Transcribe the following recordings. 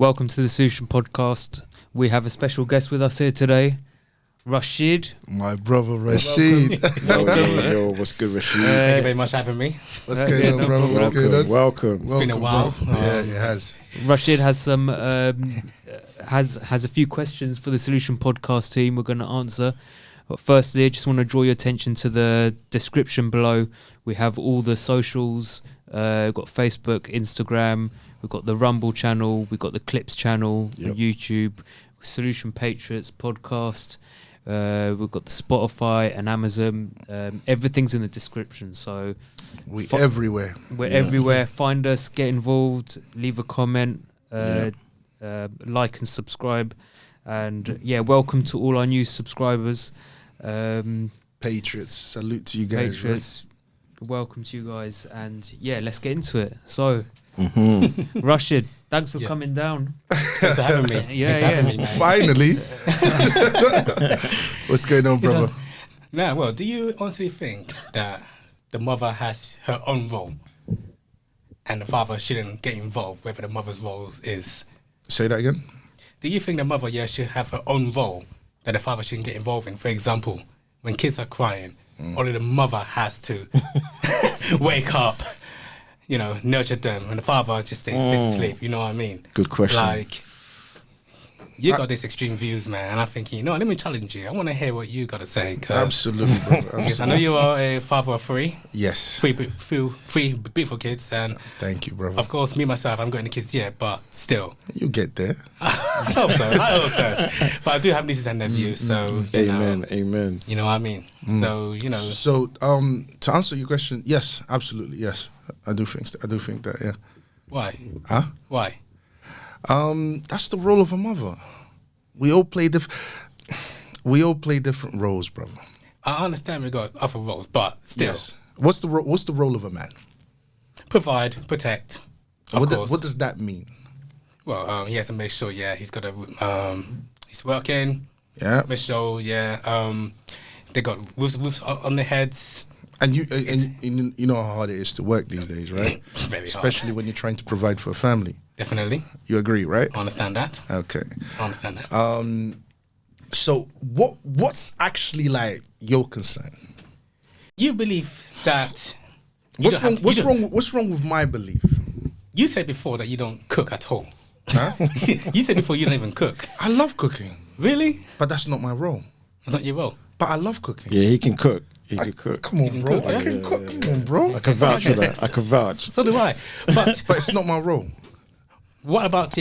Welcome to the Solution Podcast. We have a special guest with us here today, Rashid. My brother Rashid. Yo, what's good, Rashid? Thank you very much for having me. What's going on, brother? What's going on? Welcome. It's been a while. Yeah, it has. Rashid has some has a few questions for the Solution Podcast team we're going to answer. But firstly, I just want to draw your attention to the description below. We have all the socials. We've got Facebook, Instagram. We've got the Rumble channel. We've got the Clips channel, YouTube, Solution Patriots podcast. We've got the Spotify and Amazon. Everything's in the description. So we're everywhere. We're everywhere. Find us, get involved, leave a comment, like and subscribe. And welcome to all our new subscribers. Patriots, salute to you guys. Patriots, welcome to you guys. And let's get into it. So, Rashid, thanks for coming down. Thanks for having me. Thanks for having me, man. Finally. What's going on, brother? Do you honestly think that the mother has her own role and the father shouldn't get involved, whether the mother's role is... Say that again? Do you think the mother, should have her own role that the father shouldn't get involved in? For example, when kids are crying, only the mother has to wake up, nurture them, and the father just stays asleep. You know what I mean? Good question. Like, you got these extreme views, man, and I'm thinking, let me challenge you. I want to hear what you got to say. Absolutely, brother. Yes, I know you are a father of three. Yes. Three beautiful kids, and thank you, brother. of course, me myself, I haven't got any kids yet, but still. You get there. I hope so. But I do have nieces and nephews, so Amen. You know what I mean? So So to answer your question, yes, absolutely, yes. I do think that, yeah. Why? Huh? Why? That's the role of a mother. We all play different roles, brother. I understand we got other roles, but still. Yes. What's the role of a man? Provide, protect. Of course. What does that mean? Well, he has to make sure, he's got a he's working. Yeah. Make sure, they got roofs on their heads. And you know how hard it is to work these days, right? Very hard. Especially when you're trying to provide for a family. Definitely. You agree, right? I understand that. Okay. I understand that. So what's actually like your concern? You believe that... What's wrong with my belief? You said before that you don't cook at all. Huh? You said before you don't even cook. I love cooking. Really? But that's not my role. That's not your role? But I love cooking. Yeah, he can cook. He can cook. Come on, bro. Cook, yeah? I can cook. Come on, bro. I can vouch for that. I can vouch. So do I. But But it's not my role. what about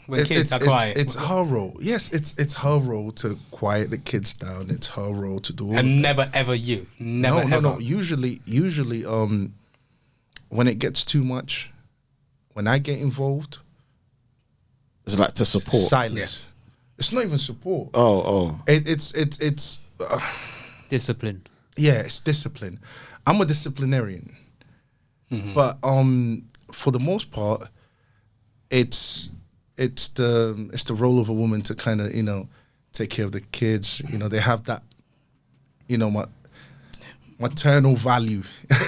when kids are quiet? It's her role. Yes, it's her role to quiet the kids down. It's her role to do all And of never ever you. that. No. Usually, when it gets too much, when I get involved, It's like to support. silence. It's not even support. Oh. It's Discipline. it's discipline. I'm a disciplinarian, but for the most part, it's the role of a woman to kind of take care of the kids. They have that maternal value.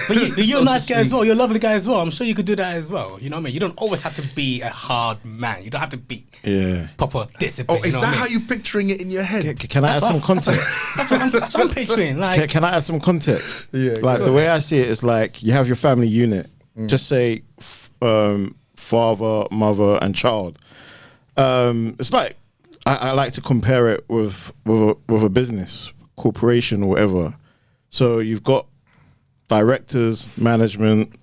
But you're a nice guy as well. You're a lovely guy as well. I'm sure you could do that as well. You know what I mean? You don't always have to be a hard man. You don't have to be proper discipline. Oh, is that how you're picturing it in your head? Can I add some context? That's what I'm picturing. Like, Can I add some context? Yeah, Like the way I see it is like you have your family unit. Just say father, mother, and child. It's like I like to compare it with a business, corporation, or whatever. So you've got directors, management,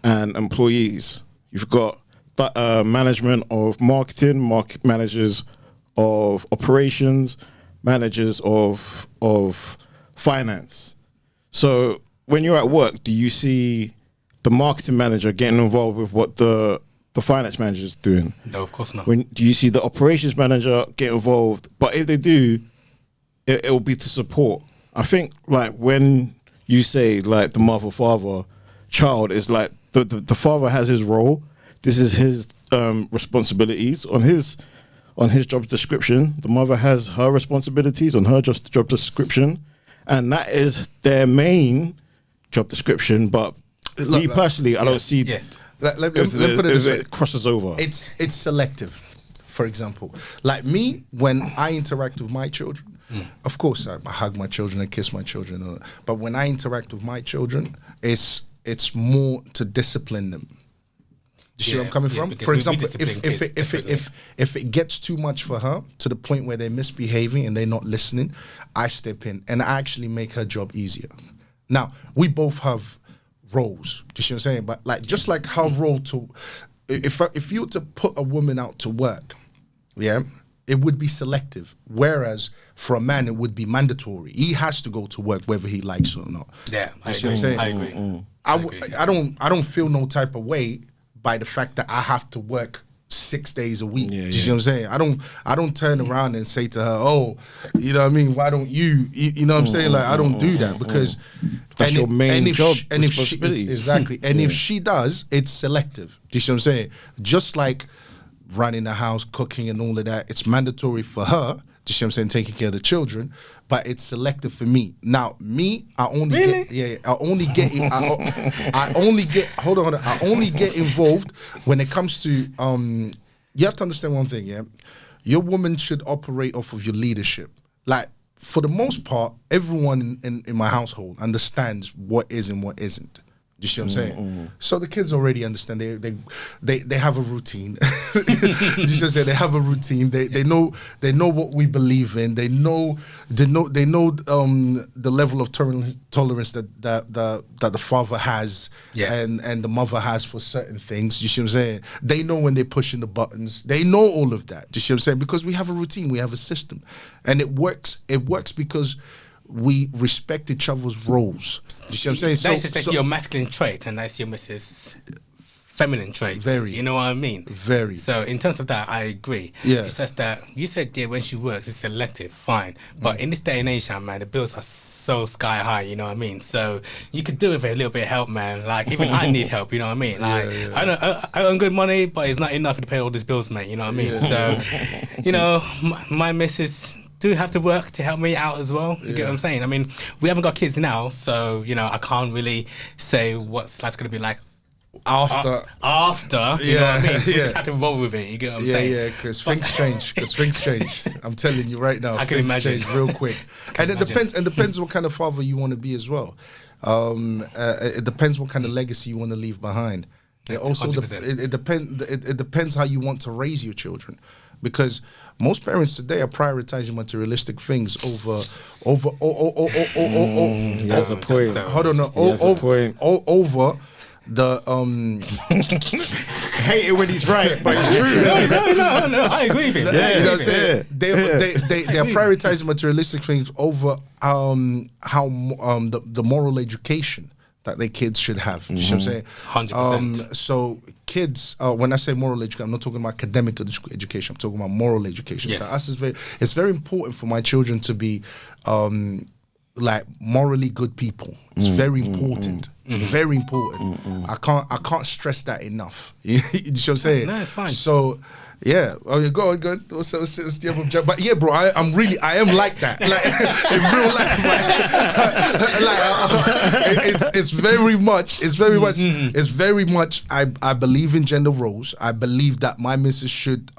and employees. You've got management of marketing, market managers of operations, managers of finance. So when you're at work, do you see the marketing manager getting involved with what the finance manager is doing? no, of course not. Do you see the operations manager get involved? But if they do, it will be to support. I think like when you say like the mother, father, child is like the father has his role. This is his responsibilities on his job description. The mother has her responsibilities on her job description, and that is their main job description. But me personally, I don't see Let me put it this way. It crosses over. It's selective. for example. Like me, when I interact with my children, of course I hug my children, I kiss my children, but when I interact with my children, it's more to discipline them. Do you see where I'm coming from? For example, if it gets too much for her to the point where they're misbehaving and they're not listening, I step in and I actually make her job easier. Now, we both have roles. Do you see what I'm saying? But like, just like her role to, if you were to put a woman out to work, yeah, it would be selective. Whereas for a man, it would be mandatory. He has to go to work whether he likes it or not. Yeah, I agree. I don't feel no type of way by the fact that I have to work 6 days a week. Do you see what I'm saying? I don't turn around and say to her, oh, you know what I mean, why don't you know what I'm saying? Like, I don't do that because that's your main job. Exactly. And if she does, it's selective. Do you see what I'm saying? Just like running the house, cooking and all of that, it's mandatory for her. Do you see what I'm saying? Taking care of the children, but it's selective for me. Now, me, I only get involved when it comes to you have to understand one thing, yeah? Your woman should operate off of your leadership. Like, for the most part, everyone in my household understands what is and what isn't. Do you see what I'm saying? So the kids already understand. They have a routine. You just say they have a routine. They know what we believe in. They know the level of tolerance that the father has and the mother has for certain things. You see what I'm saying? They know when they're pushing the buttons. They know all of that. Do you see what I'm saying? Because we have a routine. We have a system, and it works. It works because we respect each other's roles. You see what I'm saying? That's your masculine trait, and that's your Mrs. Feminine trait. Very. You know what I mean? Very. So in terms of that, I agree. Yeah. It's just that you said, yeah, when she works, it's selective, fine. But in this day and age, man, the bills are so sky high. You know what I mean? So you could do with a little bit of help, man. Like, even I need help. You know what I mean? Like, I earn good money, but it's not enough to pay all these bills, mate. You know what I mean? So, you know, my missus do have to work to help me out as well. You get what I'm saying? I mean, we haven't got kids now, so, you know, I can't really say what's life's going to be like after, you know what I mean? We just have to roll with it. You get what I'm saying? Yeah, because things change. I'm telling you right now, I can imagine. Change real quick. And it depends what kind of father you want to be as well. It depends what kind of legacy you want to leave behind. It also it depends how you want to raise your children. Because most parents today are prioritizing materialistic things over. He has a point. Hold on, over the hate it when he's right, but it's true. No, I agree with him. You know what I'm saying? They are prioritizing materialistic things over the moral education that their kids should have. You know what I'm saying? 100%. So kids, when I say moral education, I'm not talking about academic education. I'm talking about moral education. Yes. To us, it's very important for my children to be like morally good people. It's very important. Very important. I can't stress that enough. You know what I'm saying? No, it's fine. So yeah. Oh, yeah, go on. What's the other object? But yeah, bro, I am like that. Like in real life, it's very much. I believe in gender roles. I believe that my missus should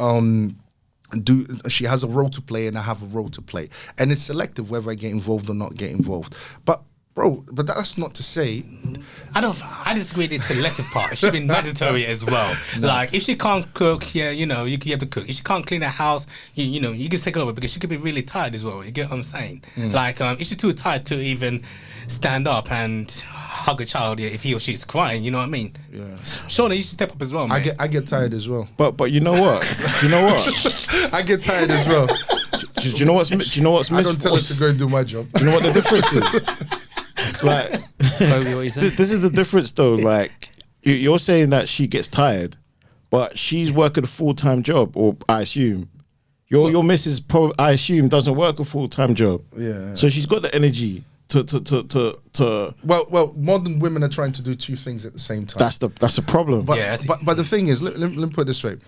she has a role to play and I have a role to play, and it's selective whether I get involved or not get involved. But that's not to say I disagree with the selective part. It should be mandatory as well. No. Like, if she can't cook, yeah, you know, you have to cook. If she can't clean the house, you know, you can take over because she could be really tired as well. You get what I'm saying? Like, if she's too tired to even stand up and hug a child, if he or she's crying, you know what I mean? Yeah. Surely you should step up as well, man. I get tired as well. But you know what? I get tired as well. Do you know what's I don't tell her to go and do my job. Do you know what the difference is? Like, this is the difference though. Like, you're saying that she gets tired, but she's working a full-time job, or I assume your missus I assume doesn't work a full-time job. Yeah. So she's got the energy to. Well, modern women are trying to do two things at the same time. That's a problem. But the thing is, let me put it this way: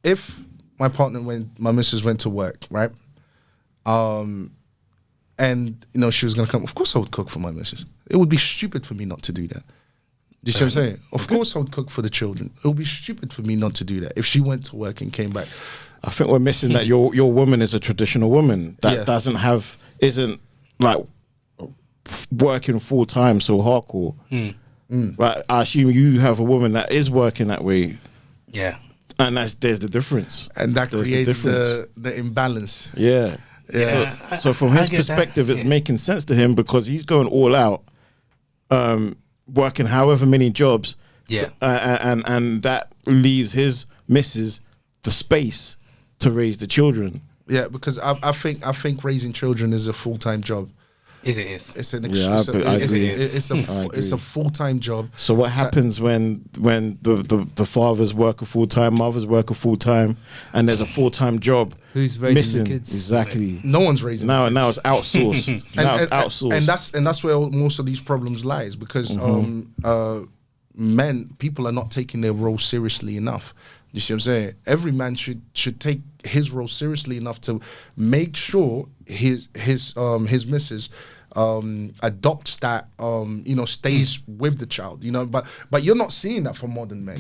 if my missus went to work, right? And you know she was gonna come. Of course, I would cook for my missus. It would be stupid for me not to do that. Do you see what I'm saying? Of course, I would cook for the children. It would be stupid for me not to do that. If she went to work and came back, I think we're missing that your woman is a traditional woman that Yeah. isn't like working full time so hardcore. Like, I assume you have a woman that is working that way, Yeah. and there's the difference, And that There's creates difference. the imbalance. Yeah. Yeah. So from I his get perspective, that. it's Yeah. making sense to him because he's going all out, working however many jobs. Yeah. And that leaves his missus the space to raise the children. Yeah, because I think raising children is a full-time job. It is. It's an Yeah, I agree. it's a full-time job. So what happens when the fathers work a full time, mothers work a full time, and there's a full time job Who's raising missing? the kids? Exactly. No one's raising Now kids. it's outsourced. Now it's outsourced. and that's where most of these problems lies because people are not taking their role seriously enough. You see what I'm saying? Every man should take his role seriously enough to make sure his missus adopts that stays with the child, but you're not seeing that from modern men.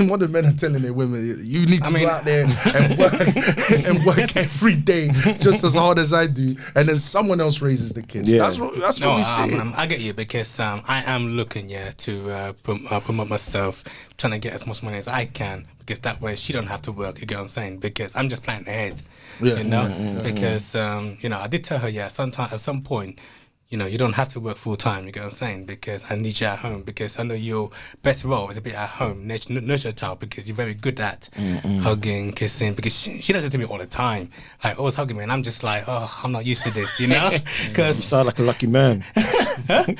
Modern men are telling their women, you need to go out there and work every day just as hard as I do, and then someone else raises the kids. Yeah. That's what we see. I get you because I am looking to promote myself, trying to get as much money as I can because that way she don't have to work. You get what I'm saying? Because I'm just planning ahead. Because I did tell her at some point, you don't have to work full time. You get what I'm saying? Because I need you at home. Because I know your best role is a bit at home, nurture a child. Because you're very good at hugging, kissing. Because she does it to me all the time, like always hugging me, and I'm just like, oh, I'm not used to this, Because You sound like a lucky man.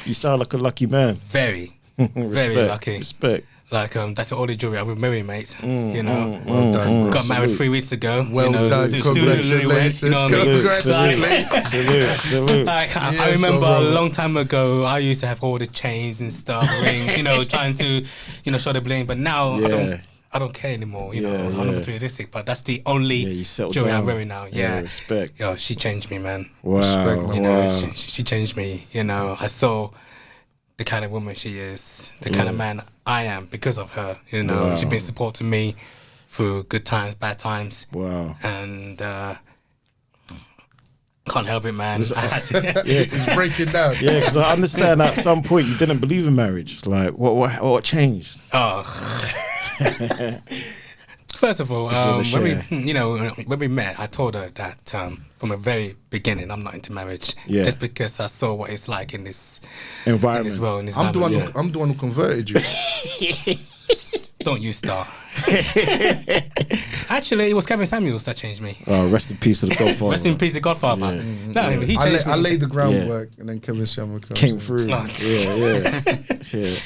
You sound like a lucky man. very Respect, lucky. Respect. Like that's the only jewelry I would marry, mate. Well done, bro. Got married 3 weeks ago. Well done. Congratulations. Salute, salute. Like, I Yes, remember bro. a long time ago, I used to have all the chains and stuff, rings, trying to, show the bling. But now I don't care anymore. I'm not materialistic, but that's the only you settled jewelry I'm down. wearing now. Yeah, respect. Yo, she changed me, man. Wow. Respect, man. Wow. She changed me. I saw the kind of woman she is, the kind of man I am because of her. Wow. She's been supporting me through good times, bad times. Wow. And can't help it, man. I had to. It's breaking down. Yeah, because I understand at some point you didn't believe in marriage. Like, what changed? Oh. First of all, when we met, I told her that from the very beginning, I'm not into marriage. Yeah. Just because I saw what it's like in this Environment. in this world, in this I'm the one. environment. I'm the one who converted you. Don't you start. Actually, it was Kevin Samuels that changed me. Oh, rest in peace to the Godfather. Rest in peace, the Godfather. Yeah. No, he changed me. I laid the groundwork, and then Kevin Shamrock Came through. Oh. Yeah.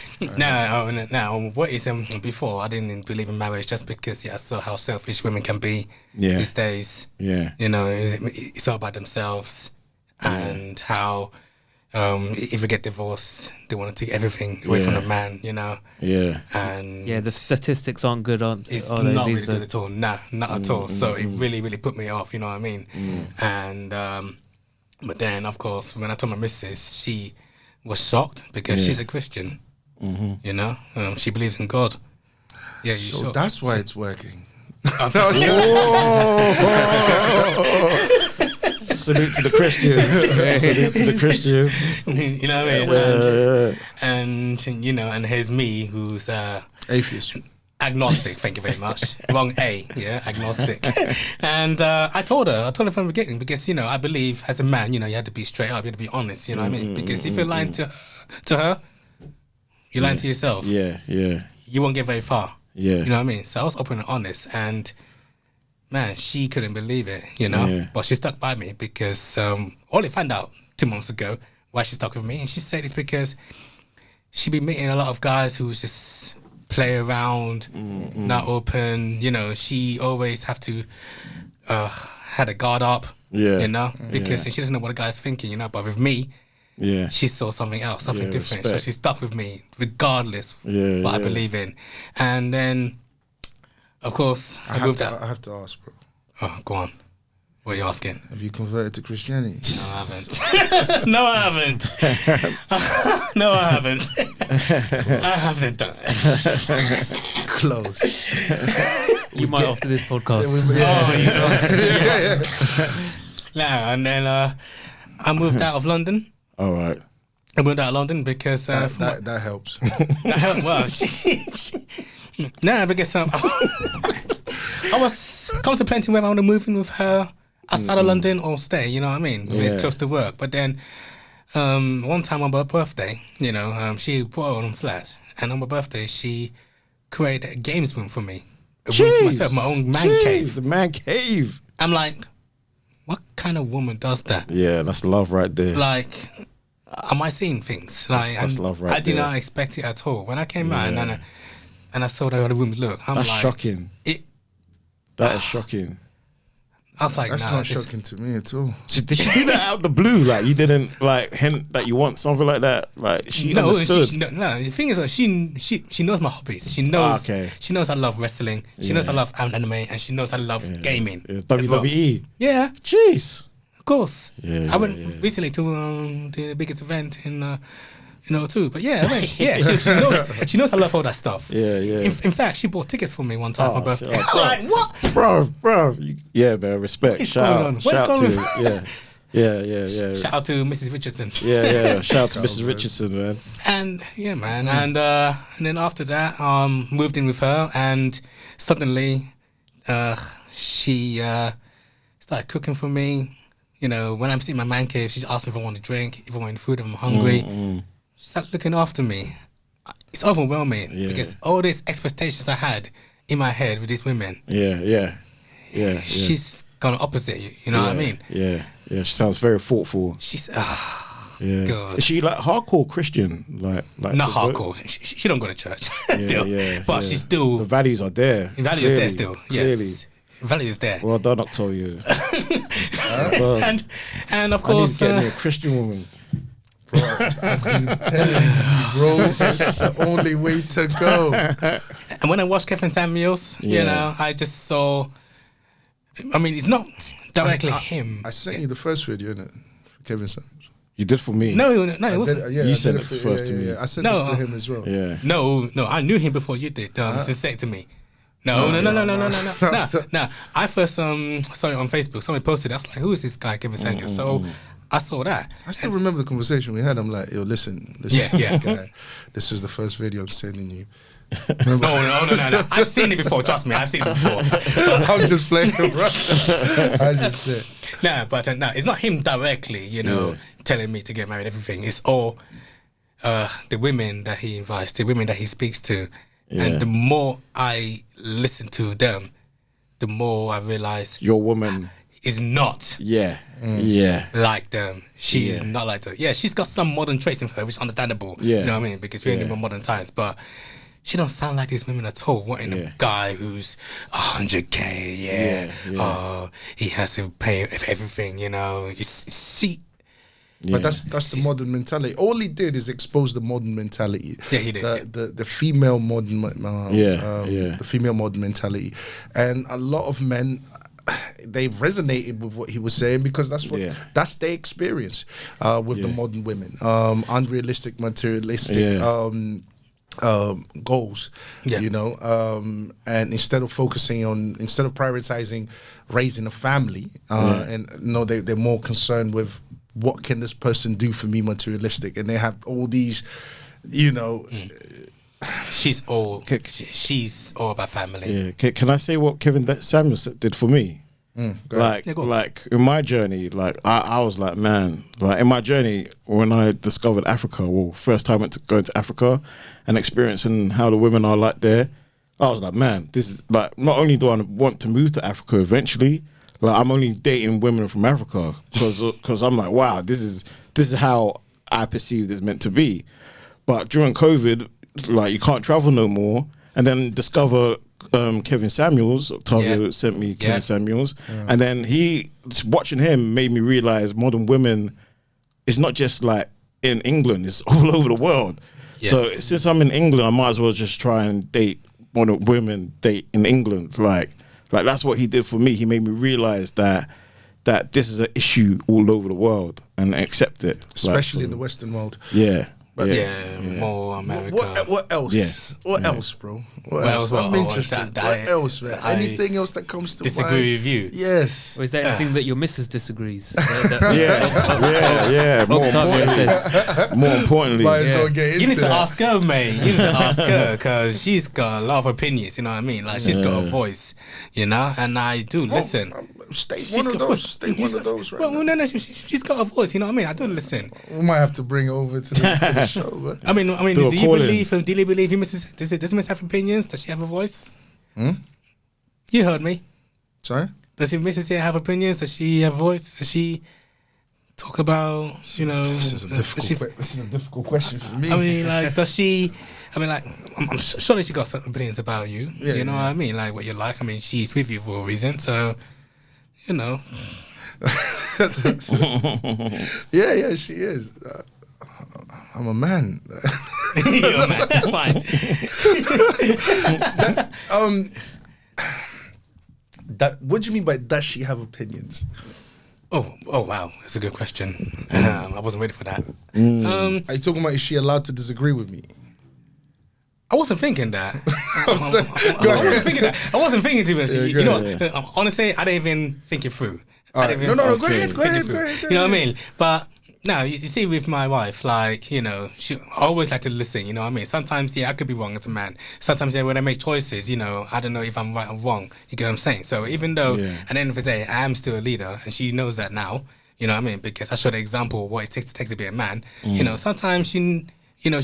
Now, what is before I didn't believe in marriage just because I saw how selfish women can be these days. Yeah. It's all about themselves and how if you get divorced, they want to take everything away from the man. Yeah. And The statistics aren't good, are they? it's not really These good at all. Nah, not at all. So it really, really put me off. You know what I mean? And but then, of course, when I told my missus, she was shocked because she's a Christian. She believes in God. Yeah, So that's why it's working. Salute to the Christians. Salute to the Christians. You know what I mean? And here's me, who's Atheist. agnostic. Thank you very much. Wrong A, agnostic. And I told her from the beginning because I believe as a man, you had to be straight up, you had to be honest. You know what I mean? Because if you're lying to her, you're lying to yourself. Yeah. You won't get very far. Yeah. You know what I mean? So I was open and honest, and man, she couldn't believe it, Yeah. But she stuck by me because only found out 2 months ago why she stuck with me, and she said it's because she been meeting a lot of guys who just play around, not open. She always have to had a guard up. Because she doesn't know what a guy's thinking. But with me. Yeah. She saw something else, something different. Respect. So she stuck with me regardless Yeah, what I believe in. And then, of course, I moved out. I have to ask, bro. Oh, go on. What are you asking? Have you converted to Christianity? No, I haven't. No, I haven't. No, I haven't. I haven't done it. Close. You might after this podcast. Yeah, and then I moved out of London. All right. I moved out of London because that helps. That helped. Well, because I was contemplating whether I want to move in with her outside of London or stay. You know what I mean? Yeah. It's close to work. But then one time on my birthday, she brought her own flat, and on my birthday she created a games room for me. A room for myself, my own man cave. The man cave. I'm like, what kind of woman does that? Yeah, that's love right there. Like, am I seeing things? Like, That's love right I did there. not expect it at all. When I came out and I saw the other room look, I'm That's like, shocking. That is shocking. I was like, That's nah, not shocking to me at all. So did she do that out of the blue? Like you didn't like hint that you want something like that? Like she understood. No, the thing is that she knows my hobbies. She knows she knows I love wrestling. She knows I love anime, and she knows I love gaming. Yeah. as well. WWE. Yeah, Jeez. of course. Yeah, I went recently to the biggest event in too. But yeah, I went. Yeah, she knows I love all that stuff. Yeah, yeah. In fact, she bought tickets for me one time for my birthday. Like what, bro? Yeah, man. Respect. What is Shout going out. on? What's Shout going to on? Yeah. Shout out to Mrs. Richardson. Yeah. Shout out to Mrs. Richardson, man. And yeah, man, and then after that, moved in with her, and suddenly, she started cooking for me. When I'm sitting in my man cave, she asked me if I want to drink, if I want food, if I'm hungry. She started looking after me. It's overwhelming because all these expectations I had in my head with these women. Yeah. She's gone opposite. You know what I mean? Yeah. She sounds very thoughtful. She's Yeah. God. Is she like hardcore Christian? Like not hardcore. She don't go to church still, but she's still. The values are there. The value is there still. Yes. The value is there. Well done, Octavio. and of I need course, to get me a Christian woman. Bro, I've been telling you, bro, it's the only way to go. and when I watched Kevin Samuels, I just saw. I mean, it's not directly him. I sent you the first video, innit? For Kevin Samuels. You did for me. No, it wasn't. You sent it first to me. Yeah. I sent it to him as well. Yeah. No, I knew him before you did. He sent it to me. No. I first saw it on Facebook. Somebody posted it. I was like, who is this guy, Kevin Samuels? So I saw that. I still remember the conversation we had. I'm like, yo, listen, this guy. This is the first video I'm sending you. No. I've seen it before. Trust me, I've seen it before. I'm just playing around. I just said. No, it's not him directly, telling me to get married, everything. It's all the women that he invites, the women that he speaks to. Yeah. And the more I listen to them, the more I realize your woman is not like them. She is not like them. Yeah, she's got some modern traits in her, which is understandable. Yeah. You know what I mean? Because we're in more modern times. But she don't sound like these women at all. Wanting a guy who's 100K, he has to pay for everything, You see. But that's the modern mentality. All he did is expose the modern mentality. Yeah, he did. The female modern, the female modern mentality, and a lot of men, they resonated with what he was saying because that's their experience with the modern women. Unrealistic, materialistic. Goals, and instead of prioritizing raising a family, and they're more concerned with what can this person do for me, materialistic, and they have all these, She's all about family. Yeah. Can I say what Kevin Samuels did for me? Like in my journey, I was like, man, in my journey when I discovered Africa, first time going to Africa and experiencing how the women are like there, I was like, man, this is not only do I want to move to Africa eventually, I'm only dating women from Africa because I'm like, wow, this is how I perceive it's meant to be. But during COVID, you can't travel no more, and then discover Kevin Samuels. Octavio sent me Kevin Samuels, and then watching him made me realize modern women is not just in England; it's all over the world. Yes. So since I'm in England, I might as well just try and date modern women. Date in England, like that's what he did for me. He made me realize that this is an issue all over the world and accept it, especially in the Western world. Yeah. But more America. What else? Yeah. What else, bro? What else? I'm What- interested. that- What else, man? Anything else that comes to mind? Disagree with you. Yes. Or is there anything that your missus disagrees? Yeah. More importantly, Might as well get into You need to that. ask her, mate. You need to ask her because she's got a lot of opinions. You know what I mean? Like she's got a voice. You know, and I do listen. State She's one of got those. voice. State one of those right Well, now. no, she's got a voice. You know what I mean? I do listen. We might have to bring her over to the show. But I mean, Do do a you call-in. believe he misses? Does Miss have opinions? Does she have a voice? You heard me. sorry. Does Mrs. here have opinions? Does she have a voice? Does she talk about, you know? This is a difficult question for me. I mean, like, does she? I mean, like, I'm sure that she got some opinions about you. Yeah, you know yeah. what I mean? Like, what you like. I mean, she's with you for a reason. So, you know. yeah, she is. I'm a man. You're mad. That's fine. What do you mean by does she have opinions? Oh, wow. That's a good question. I wasn't ready for that. Are you talking about is she allowed to disagree with me? I wasn't thinking that. Go ahead. I wasn't thinking that. I wasn't thinking too much. Yeah, You go know ahead. what? Honestly, I didn't even think it through. All I right. didn't No, even go ahead, think it go through. ahead. You know what I mean? But no, you see, with my wife, like, you know, she I always like to listen. You know what I mean? Sometimes, I could be wrong as a man. Sometimes, when I make choices, you know, I don't know if I'm right or wrong. You get what I'm saying? So even though at the end of the day, I am still a leader, and she knows that now. You know what I mean? Because I showed the example of what it takes to be a man. You know, sometimes she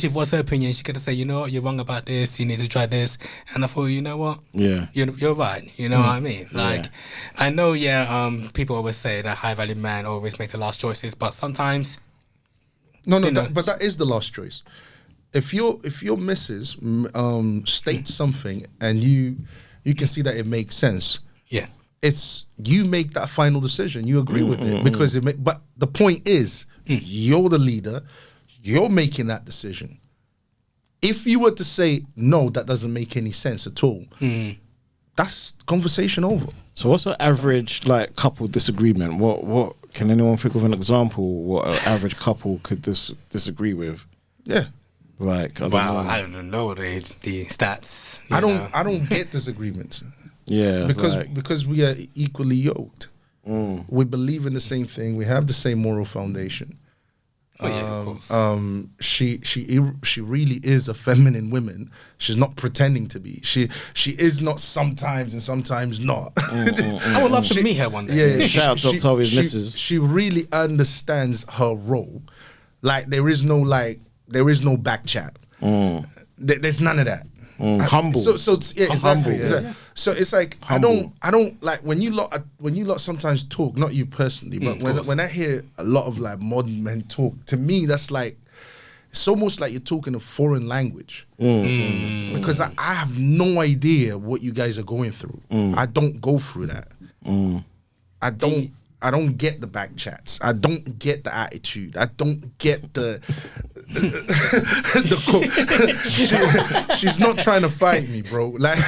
voiced her opinion. She could say, you know what, you're wrong about this. You need to try this. And I thought, you know what? Yeah. You're right. You know what I mean? Like, I know, people always say that high value man always make the last choices, but sometimes. No, You know. but that is the last choice. If your missus states something and you can see that it makes sense, Yeah. it's you make that final decision. You agree with it because but the point is, you're the leader. You're making that decision. If you were to say no, that doesn't make any sense at all. That's conversation over. So what's the average like couple disagreement? What can anyone think of an example what an average couple could disagree with? Yeah, Like I don't Wow, know. I don't know the stats. I don't get disagreements Yeah, because we are equally yoked. We believe in the same thing. We have the same moral foundation. Oh, yeah, of course. She really is a feminine woman. She's not pretending to be. She is not sometimes and sometimes not. I would love to meet her one day. Yeah, Shout out to Octavia's missus. She really understands her role. Like there is no back chat. There's none of that. Humble. So yeah, exactly. Humble, exactly. yeah. So it's like Humble. I don't like when you lot sometimes talk, not you personally, but when I hear a lot of like modern men talk, to me that's like it's almost like you're talking a foreign language. Because I have no idea what you guys are going through. I don't go through that. I don't get the back chats. I don't get the attitude. I don't get the she's not trying to fight me, bro. Like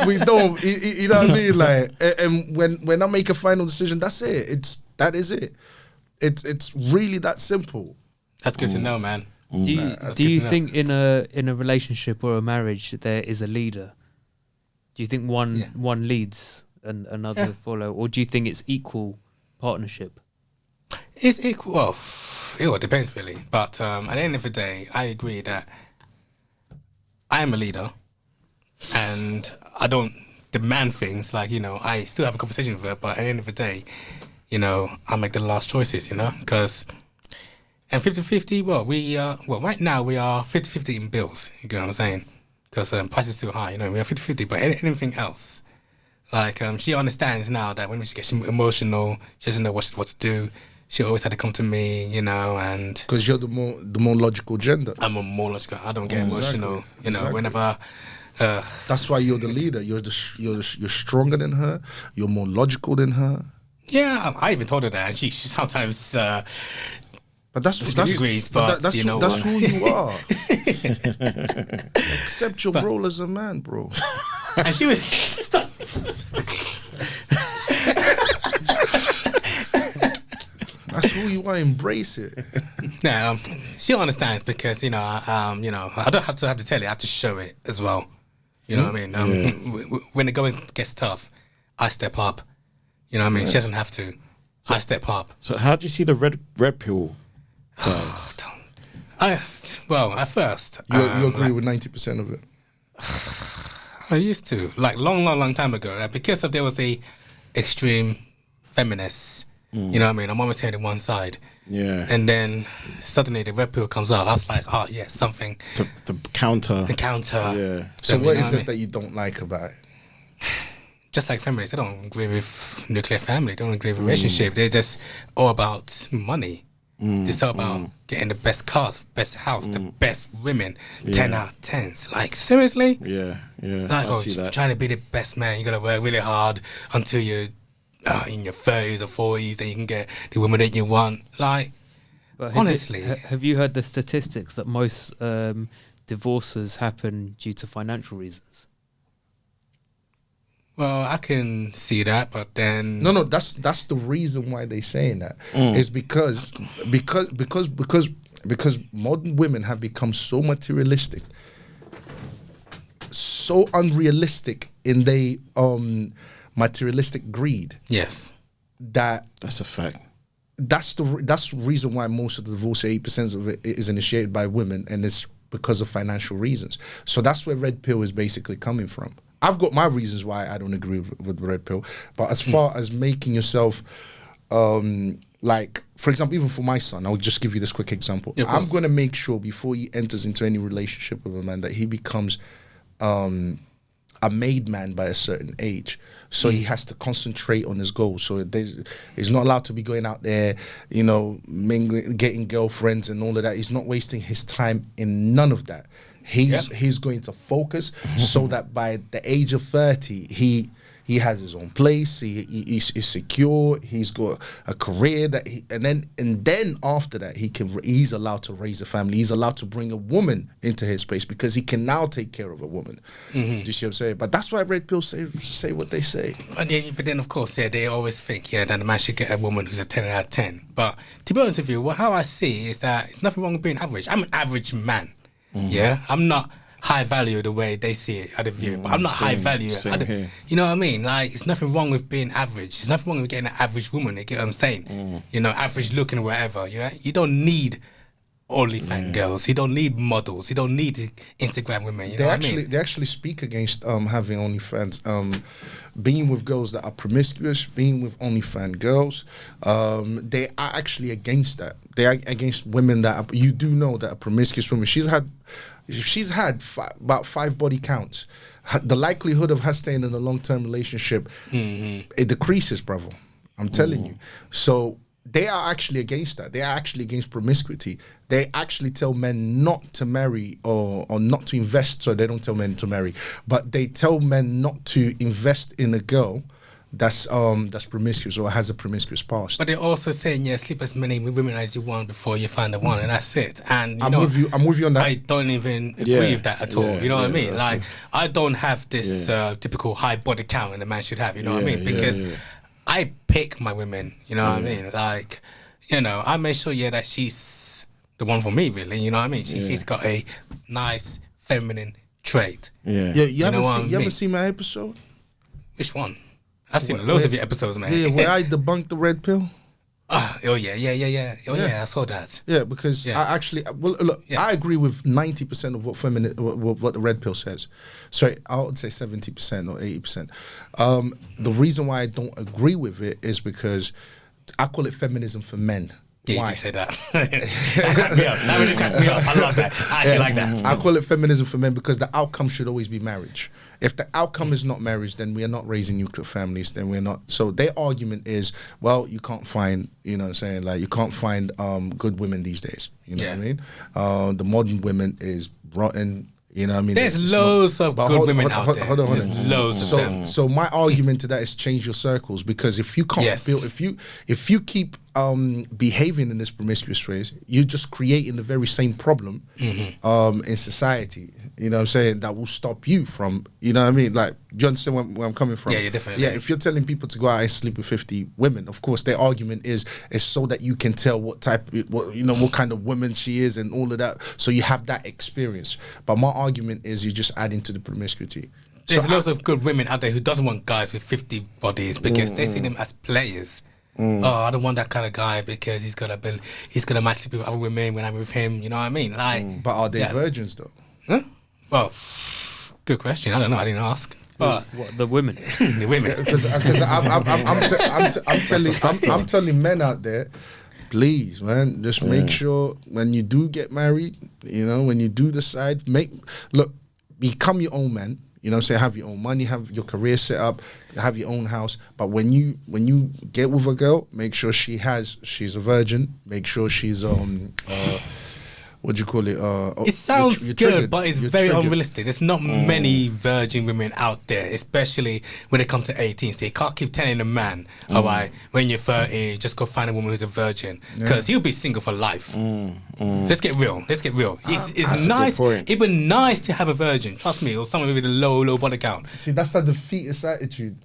we don't. You know what I mean? Like, and when I make a final decision, that's it. That is it. It's really that simple. That's good to know, man. Do you think in a relationship or a marriage there is a leader? Do you think one leads and another follow, or do you think it's equal partnership? It's equal. Well, it depends really. But at the end of the day, I agree that I am a leader, and I don't demand things. Like, you know, I still have a conversation with her, but at the end of the day, you know, I make the last choices. You know, because and 50-50. Well, right now we are 50-50 in bills. You get what I'm saying? Because price is too high. You know, we are 50-50. But anything else, like she understands now that when she gets emotional, she doesn't know what to do. She always had to come to me, you know, and because you're the more logical gender. I'm a more logical. I don't get emotional, you know. Exactly. Whenever that's why you're the leader. You're stronger than her. You're more logical than her. yeah, I even told her that, and she sometimes. But that's disagrees, but that's, you know that's what? who you are. Accept your role as a man, bro. And she was. Stop. who you are, embrace it. No, she understands because I don't have to tell it. I have to show it as well. You know what I mean? When the going gets tough, I step up. You know what I mean? She doesn't have to. I step up. So how do you see the red pill? At first, You agree with 90% of it? I used to, like long time ago, because there was the extreme feminists. You know what I mean? I'm always hearing one side. Yeah. And then suddenly the red pill comes out. I was like, oh yeah, something. The counter. The counter. Yeah. So what is it that you don't like about it? Just like feminists, they don't agree with nuclear family. They don't agree with relationship. They're just all about money. It's all about getting the best cars, best house, the best women. 10 out of 10s. Like, seriously? Yeah. Like, you're trying to be the best man. You got to work really hard until you're in your 30s or 40s. Then you can get the woman that you want. Like, But honestly. have you heard the statistics that most divorces happen due to financial reasons? Well, I can see that, but then no, that's the reason why they're saying that is because modern women have become so materialistic, so unrealistic in their materialistic greed. Yes, that's a fact. That's the reason why most of the divorce, 8% of it, is initiated by women, and it's because of financial reasons. So that's where red pill is basically coming from. I've got my reasons why I don't agree with red pill, but as far as making yourself, like, for example, even for my son, I'll just give you this quick example. Yeah, I'm going to make sure before he enters into any relationship with a man that he becomes a made man by a certain age. So he has to concentrate on his goals. So he's not allowed to be going out there, mingling, getting girlfriends and all of that. He's not wasting his time in none of that. He's going to focus so that by the age of 30, he has his own place. He's secure. He's got a career and then after that he's allowed to raise a family. He's allowed to bring a woman into his space because he can now take care of a woman. Do you see what I'm saying? But that's why red pills say what they say. But then of course, they always think that the man should get a woman who's a 10 out of 10. But to be honest with you, how I see is that it's nothing wrong with being average. I'm an average man. Yeah, I'm not high value the way they see it at the view, but I'm not high value. You know what I mean? Like, it's nothing wrong with being average. There's nothing wrong with getting an average woman. You get what I'm saying? Average looking or whatever. Yeah, you don't need OnlyFans girls. You don't need models. You don't need Instagram women. You know what I mean? They actually speak against having OnlyFans. Being with girls that are promiscuous, being with OnlyFans girls, they are actually against that. They are against women that you do know that are promiscuous women. She's had about 5 body counts. The likelihood of her staying in a long-term relationship, it decreases, brother. I'm telling you. So they are actually against that. They are actually against promiscuity. They actually tell men not to marry or not to invest. So they don't tell men to marry, but they tell men not to invest in a girl that's promiscuous or has a promiscuous past. But they're also saying, sleep as many women as you want before you find the one, and that's it. And I'm with you on that. I don't even agree with that at all. You know what I mean? Like, I don't have this typical high body count and a man should have. You know what I mean? Because I pick my women. You know what I mean? Like, I make sure that she's the one for me. Really, you know what I mean? She's got a nice feminine trait. You haven't seen my episode? Which one? I've seen loads of your episodes, man. Yeah, where I debunked the red pill. Yeah. I saw that. Yeah, because I actually, I agree with 90% of what the red pill says. Sorry, I would say 70% or 80%. The reason why I don't agree with it is because I call it feminism for men. Yeah, why? You say that. That cracked me up. That really cracked me up. I love that. I actually like that. I call it feminism for men because the outcome should always be marriage. If the outcome is not marriage, then we are not raising nuclear families, then we're not. So their argument is, well, you can't find, you know what I'm saying, like you can't find good women these days. You know what I mean? The modern women is rotten. You know what I mean? There's loads of good women out there. Hold on. There's loads of them. So my argument to that is change your circles, because if you can't build, if you keep behaving in this promiscuous ways, you're just creating the very same problem in society. you know what I'm saying, that will stop you from, you know what I mean? Like, do you understand where I'm coming from? Yeah, yeah, definitely. Yeah, if you're telling people to go out and sleep with 50 women, of course, their argument is so that you can tell what kind of woman she is and all of that. So you have that experience. But my argument is you're just adding to the promiscuity. There's lots of good women out there who doesn't want guys with 50 bodies because they see them as players. Oh, I don't want that kind of guy because he's gonna match sleep with other women when I'm with him. You know what I mean? Like, but are they virgins though? Huh? Well, good question. I don't know. I didn't ask. But What, the women? the women. Because I'm telling men out there, please, man, just make sure when you do get married, you know, when you do decide, become your own man. You know what I'm saying? Have your own money, have your career set up, have your own house. But when you get with a girl, make sure she's a virgin. Make sure she's what do you call it? It sounds good, but it's very triggered. unrealistic. There's not many virgin women out there, especially when they come to 18. So you can't keep telling a man, all right, when you're 30, just go find a woman who's a virgin, because he'll be single for life. Let's get real. It's nice. It'd be nice to have a virgin, trust me, or someone with a low body count. See, that's that defeatist attitude.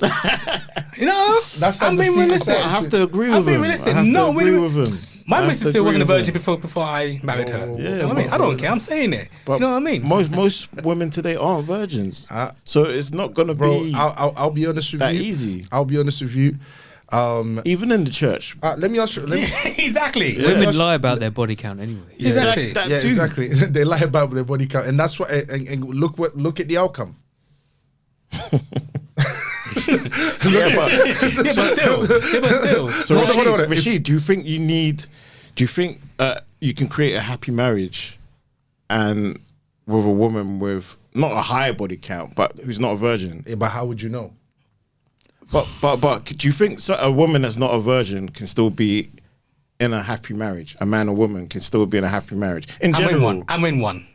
You know, That's I'm being realistic. I have to agree with him. I'm being realistic. I have No, to agree with him. My I have missus to still wasn't a agree with virgin him. before I married her. Yeah, You know what I mean? I don't care. I'm saying it. But you know what I mean? Most women today aren't virgins, so it's not gonna be I'll be honest with that you. easy. I'll be honest with you. Even in the church. Let me ask you. Exactly. Women lie about their body count anyway. Exactly. That Yeah, too. exactly. They lie about their body count, and that's what. And look at the outcome. Yeah, but Yeah, but still. so Hold on. Rashid, do you think you can create a happy marriage and with a woman with not a high body count, but who's not a virgin? Yeah, but how would you know? But do you think a woman that's not a virgin can still be in a happy marriage? A man or woman can still be in a happy marriage in general. I'm in one.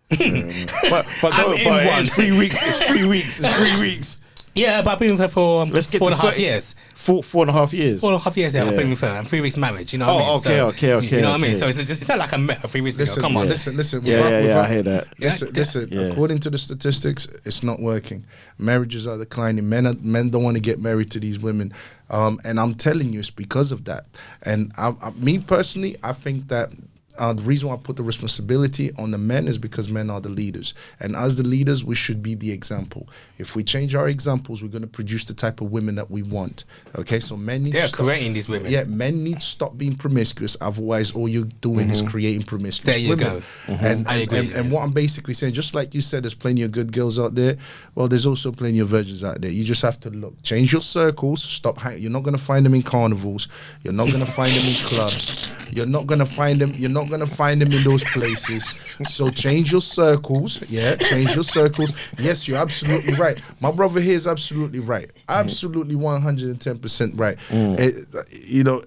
But I'm in one. it's 3 weeks. It's 3 weeks. It's 3 weeks. Yeah, but I've been with her for Let's get 4.5 to years. 4.5 years. 4.5 years, yeah, I've Yeah. been with her, and 3 weeks marriage, you know what I mean? Okay. You know what I mean? okay. So it's not like I met her 3 weeks ago. Come on. Listen. Yeah, I hear that. Listen. Yeah. According to the statistics, it's not working. Marriages are declining. Men don't want to get married to these women, and I'm telling you, it's because of that. And me personally, I think that. The reason why I put the responsibility on the men is because men are the leaders. And as the leaders, we should be the example. If we change our examples, we're going to produce the type of women that we want. Okay, so men need They're to stop, creating these women. Yeah, men need to stop being promiscuous. Otherwise, all you're doing is creating promiscuous There you women. go. And, I agree. and what I'm basically saying, just like you said, there's plenty of good girls out there. Well, there's also plenty of virgins out there. You just have to look. Change your circles. Stop. You're not going to find them in carnivals. You're not going to find them in clubs. You're not going to find them. You're not going to find them in those places. So change your circles. Yeah, change your circles. Yes, you're absolutely right. My brother here is absolutely right. Absolutely 110% right.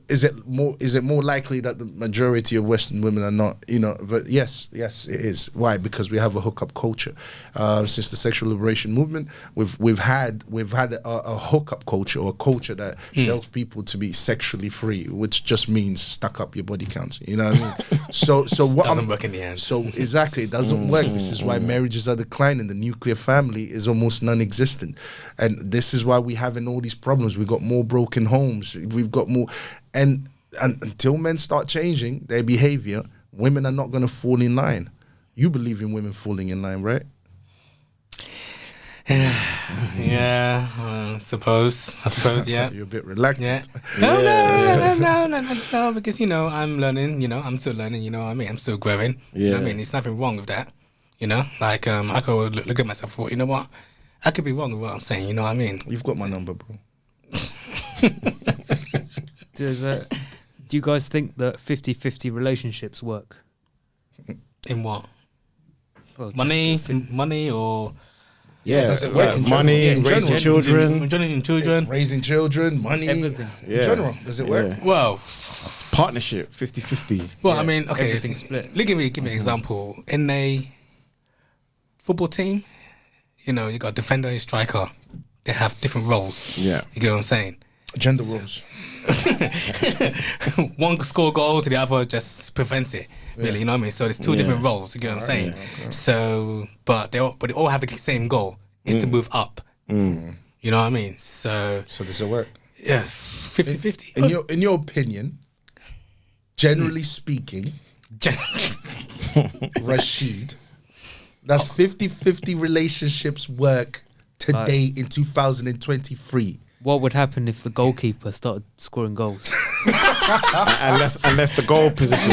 Is it more likely that the majority of Western women are not? But yes, it is. Why? Because we have a hookup culture. Since the sexual liberation movement, we've had a hookup culture, or a culture that tells people to be sexually free, which just means stuck up your body counts. You know what I mean? So what Doesn't work in the end. So exactly, it doesn't work. This is why marriages are declining. The nuclear family is almost non-existent, and this is why we're having all these problems. We've got more broken homes. We've got more, and until men start changing their behavior, women are not going to fall in line. You believe in women falling in line, right? Yeah, I suppose, yeah. You're a bit reluctant. Yeah. No, because, I'm learning, I'm still learning, you know what I mean? I'm still growing. You know what I mean? There's nothing wrong with that, Like, I could look at myself and thought, you know what? I could be wrong with what I'm saying, you know what I mean? You've got my number, bro. Do you guys think that 50-50 relationships work? In what? Well, Money or... Yeah, does it work in general? money, Yeah, in raising general. children. Raising children, money, Everything. in general. Does it work? Yeah. Well, Partnership, 50-50. I mean, okay. Everything's split. Give me an example. In a football team, you got a defender and striker. They have different roles. Yeah. You get what I'm saying? Gender roles. One score goals, the other just prevents it. Really, you know what I mean? So there's two different roles. You get what I'm saying? Okay. So, but they all have the same goal: is to move up. You know what I mean? So does it work? yeah, 50-50. In your opinion, generally speaking, Rashid, does 50-50 relationships work today in 2023? What would happen if the goalkeeper started scoring goals? and left the goal position.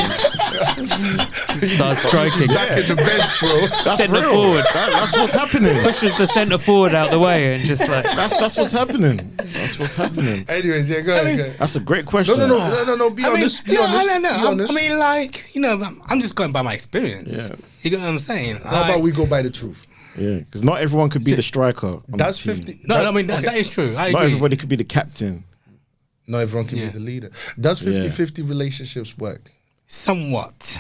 Start striking. Back in the bench, bro. That's Centre real. forward. That's what's happening. Pushes the centre forward out the way and just like... That's what's happening. That's what's happening. Anyways, yeah, go ahead. Go ahead. That's a great question. No. Be honest. Be honest. I honest. mean, like, you know, I'm just going by my experience. Yeah. You get what I'm saying? How about we go by the truth? Yeah, because not everyone could be the striker. on That's the team. 50. No, I mean, that is true. I Not agree. everybody could be the captain. Not everyone can be the leader. Does 50-50 relationships work? Somewhat.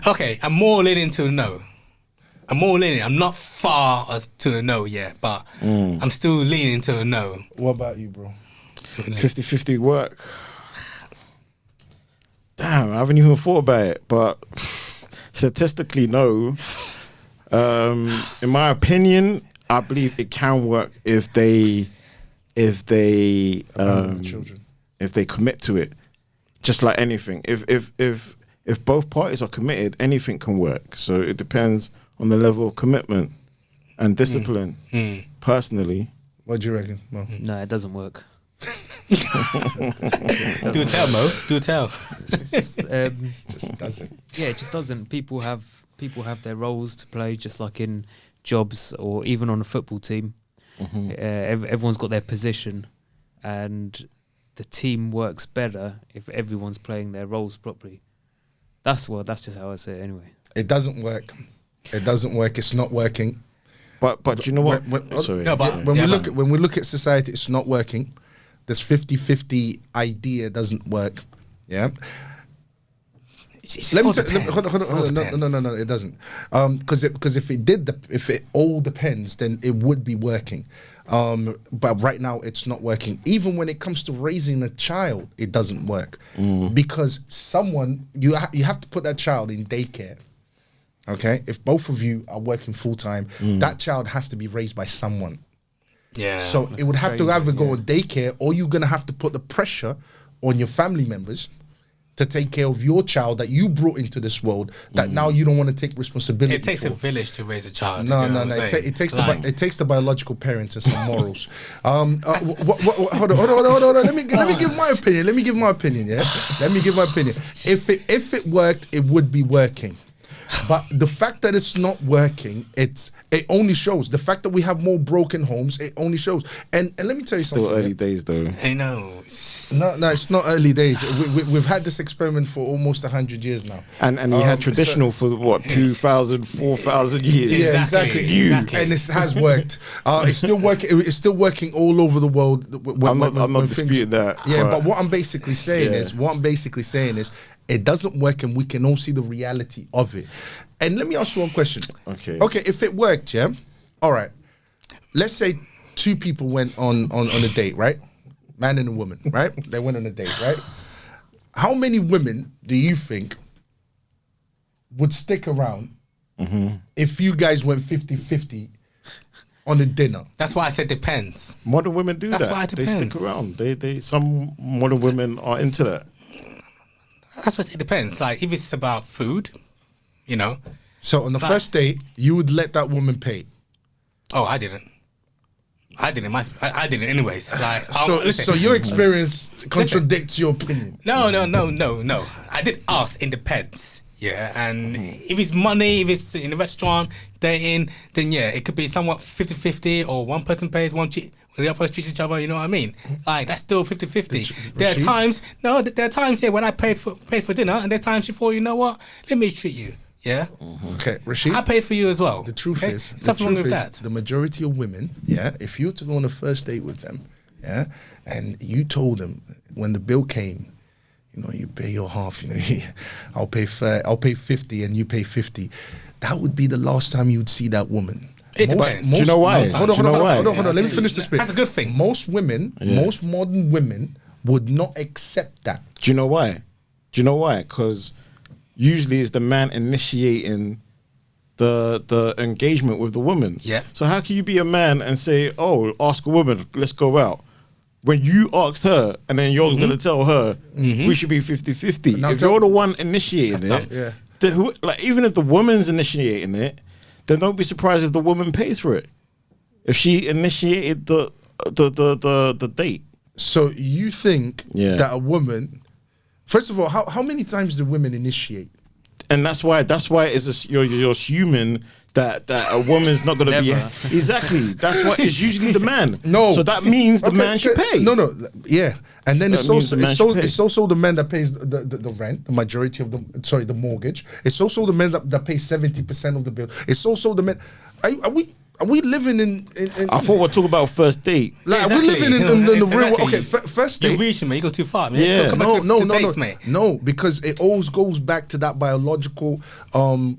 Okay, I'm more leaning to no. I'm not far to a no yet, but I'm still leaning to a no. What about you, bro? 50-50 work. Damn, I haven't even thought about it, but statistically, no. In my opinion, I believe it can work if they Children. if they commit to it. Just like anything, if both parties are committed, anything can work. So it depends on the level of commitment and discipline. Personally, What do you reckon? Mo? No, it doesn't work. Do tell, Mo. Do tell. It's just, It just doesn't. yeah, it just doesn't. People have their roles to play, just like in jobs or even on a football team. Everyone's got their position, and the team works better if everyone's playing their roles properly. That's just how I say it anyway. It doesn't work. It doesn't work. It's not working. but you know what? Sorry. No, but When we look at society, it's not working. This 50-50 idea doesn't work. Yeah. Let me hold on. No, it doesn't. Because if it all depends, then it would be working. But right now it's not working. Even when it comes to raising a child, it doesn't work because you have to put that child in daycare. Okay, if both of you are working full time, that child has to be raised by someone. Yeah. So it would have to either go on daycare, or you're gonna have to put the pressure on your family members to take care of your child that you brought into this world that now you don't want to take responsibility. It takes for. a village to raise a child. No. you know what I'm saying? It takes the biological parents and some morals. Hold on. Let me give my opinion. Yeah. Let me give my opinion. If it worked, it would be working. But the fact that it's not working, it only shows. The fact that we have more broken homes, it only shows. And let me tell you something. Still early days though. I know. No, it's not early days. We've had this experiment for almost 100 years now. And you had traditional for what 2,000, 4,000 years. Yeah, Exactly. And it has worked. It's still working. It's still working all over the world. I'm not disputing that. Yeah, but what I'm basically saying is, it doesn't work, and we can all see the reality of it. And let me ask you one question. Okay, if it worked, yeah, all right. Let's say two people went on a date, right? Man and a woman, right? They went on a date, right? How many women do you think would stick around if you guys went 50-50 on a dinner? That's why I said depends. Modern women do That's that. why it They depends. stick around. They some modern women are into that. That's what it depends. Like if it's about food, you know. So on the first date, you would let that woman pay. Oh, I didn't. I didn't anyways. Like, listen. So your experience contradicts your opinion. No. I did ask. It depends. Yeah, and if it's money, if it's in a restaurant, dating, then yeah, it could be somewhat 50-50, or one person pays, the other treats each other. You know what I mean? Like that's still 50-50. There are times when I paid for dinner, and there are times you thought, you know what? Let me treat you. Yeah. Okay, Rashid. I pay for you as well. The truth is, there's nothing wrong with that. the majority of women, yeah, if you were to go on a first date with them, yeah, and you told them when the bill came, you know, you pay your half, you know, I'll pay 50 and you pay 50. That would be the last time you would see that woman. It depends. Do you know why? Hold on. Let me finish this bit. That's a good thing. Most modern women would not accept that. Do you know why? Because usually it's the man initiating the engagement with the woman. Yeah. So how can you be a man and say, "Oh, ask a woman, let's go out," when you asked her and then you're gonna tell her we should be 50-50? Now If you're the one initiating it, Yeah. then even if the woman's initiating it, then don't be surprised if the woman pays for it. If she initiated the date. So you think Yeah. that a woman, first of all, how many times do women initiate? And that's why you're assuming that a woman's not gonna be Never. exactly. That's why it's usually the man. No. So that means the man should pay. No, yeah. And then That it's means also the man should pay. it's also the man that pays the rent, the majority of the mortgage. It's also the man that pays 70% of the bill. It's also the man. Are we living in I thought we're talking about first date. like Exactly. are we living in the real world? Exactly. Okay, first You're date. reaching, mate. You go too far, man. Yeah. Let's go come back to dates, mate. No, because it always goes back to that biological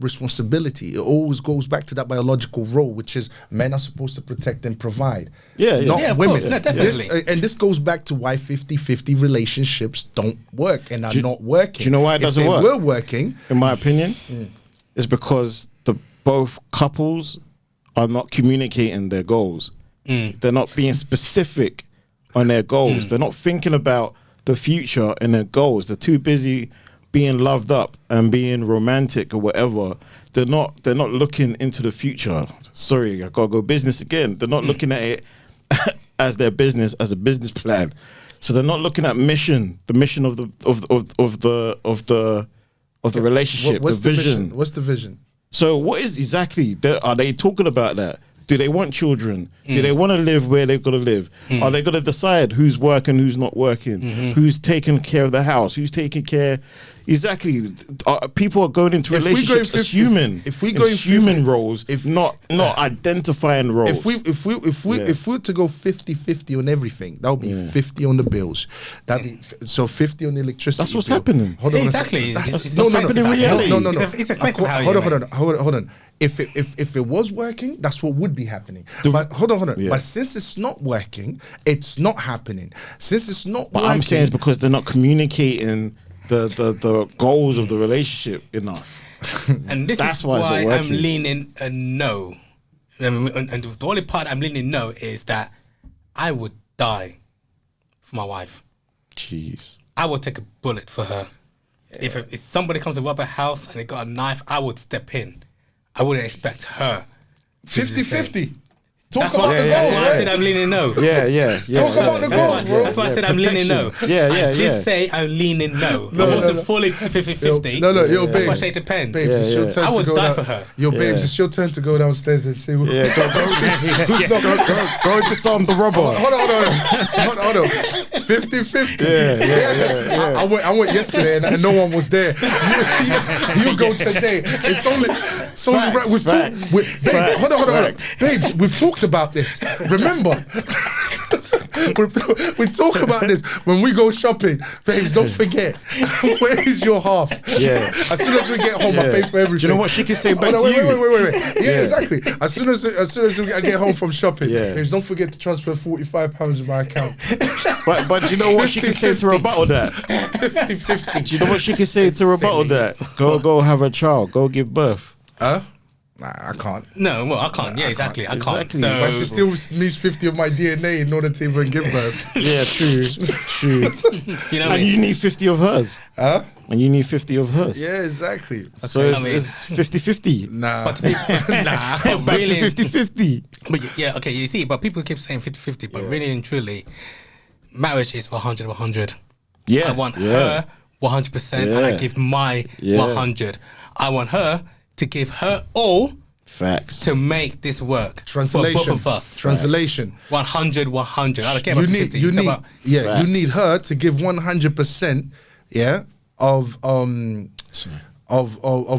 responsibility. It always goes back to that biological role, which is men are supposed to protect and provide. Yeah, yeah. Not Yeah, of women. course. No, definitely. And this goes back to why 50-50 relationships don't work and are not working. do you know why it doesn't if work? they were working, In my opinion, it's because both couples are not communicating their goals. They're not being specific on their goals. They're not thinking about the future and their goals. They're too busy being loved up and being romantic or whatever. They're not looking into the future. Sorry, I gotta go business again. They're not looking at it as their business, as a business plan. So they're not looking at the mission of the relationship, what's the the vision. mission? What's the vision? So what is exactly, are they talking about that? Do they want children? Do they want to live where they're going to live? Are they going to decide who's working, who's not working? Who's taking care of the house? Who's taking care? Exactly. People are going into If we go relationships 50 assuming, if we go in assuming 50 roles, not identifying roles. If we were to go 50-50 on everything, that would be 50 on the bills. That'd be so 50 on the electricity. That's what's bill. happening. Hold on a Exactly. second. It's No, expensive in out here. reality. No. It's expensive out Hold here, on. If it was working, that's what would be happening. But hold on. Yeah. But since it's not working, it's not happening. Since it's not But working, I'm saying it's because they're not communicating the goals of the relationship enough. And this That's is why it's not why I'm working. leaning a no. And the only part I'm leaning no is that I would die for my wife. Jeez. I would take a bullet for her. If somebody comes to rob a house and they got a knife, I would step in. I wouldn't expect her. 50-50. Talk That's about why, the that's goals, why I said right? I'm leaning no. Yeah. Talk about the goals, bro. That's why I said I'm leaning no. Yeah, I did yeah. say I'm leaning no. No, I wasn't no. fully 50-50. Yo, That's babes. why I say it depends. Babes, it's your turn I to would go die down. for her. Yo, babes, Yeah. it's your turn to go downstairs and see who. Yeah, go disarm the robber. Hold on. 50-50. Yeah. I went yesterday and no one was there. You go today. It's only Facts, right. We've facts, talked. Babe, facts, hold on. facts. Babes, we've talked about this. Remember. We talk about this when we go shopping. Babes, don't forget. Where is your half? Yeah. As soon as we get home, I pay for everything. Do you know what she can say back Hold on, to you? Wait. Yeah, exactly. As soon as I get home from shopping, Yeah. babes, don't forget to transfer £45 in my account. But do you know what she can say to rebuttal that? 50-50. Do you know what she can say to rebuttal that? Go have a child. Go give birth. Huh? Nah, I can't. No, well, I can't. Yeah, exactly. I can't. Exactly. So, But she still needs 50 of my DNA in order to even give birth. Yeah, true. you know what I And mean? you need 50 of hers. Huh? And you need 50 of hers. Yeah, exactly. So I mean- it's 50-50. Nah. But to be, Back to really, 50-50. but yeah, okay, you see, but people keep saying 50-50, but really and truly, marriage is 100-100. Yeah. I want her 100%, and I Yeah. give my Yeah. 100. I want her to give her all Facts. to make this work Translation. for both of us. Translation. 100. I don't care about You need 50. It's about Facts. you need her to give 100%, yeah, of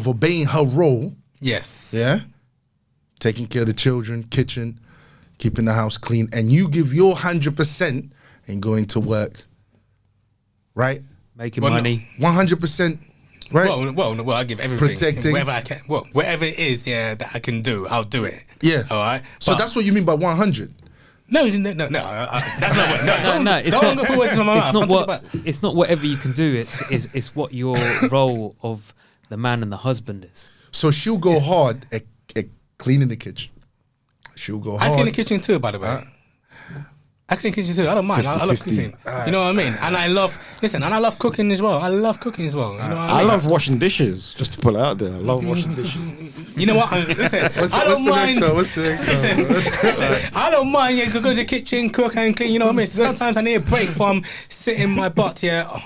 obeying her role, yes. yeah, taking care of the children, kitchen, keeping the house clean, and you give your 100% and going to work, right? Making Well, no. money. 100% right? Well, I give everything. Protecting. Whatever I can. Well, whatever it is, that I can do, I'll do it. Yeah. All right. So But- that's what you mean by 100. No, that's not what. No, it's don't not. put words in my mouth. It's not I'm what. talking about- It's not whatever you can do. It's what your role of the man and the husband is. So she'll go hard at cleaning the kitchen. She'll go I hard. clean the kitchen too, by the way. I clean the kitchen too. I don't mind. I love 50-50. cooking. You know what I mean? And I love cooking as well. I love cooking as well. You know what I I mean? love washing dishes. Just to put it out there, I love washing dishes. You know what? Listen, I don't mind. What's the next one? I don't mind. Yeah, go to the kitchen, cook and clean. You know what I mean? Sometimes I need a break from sitting my butt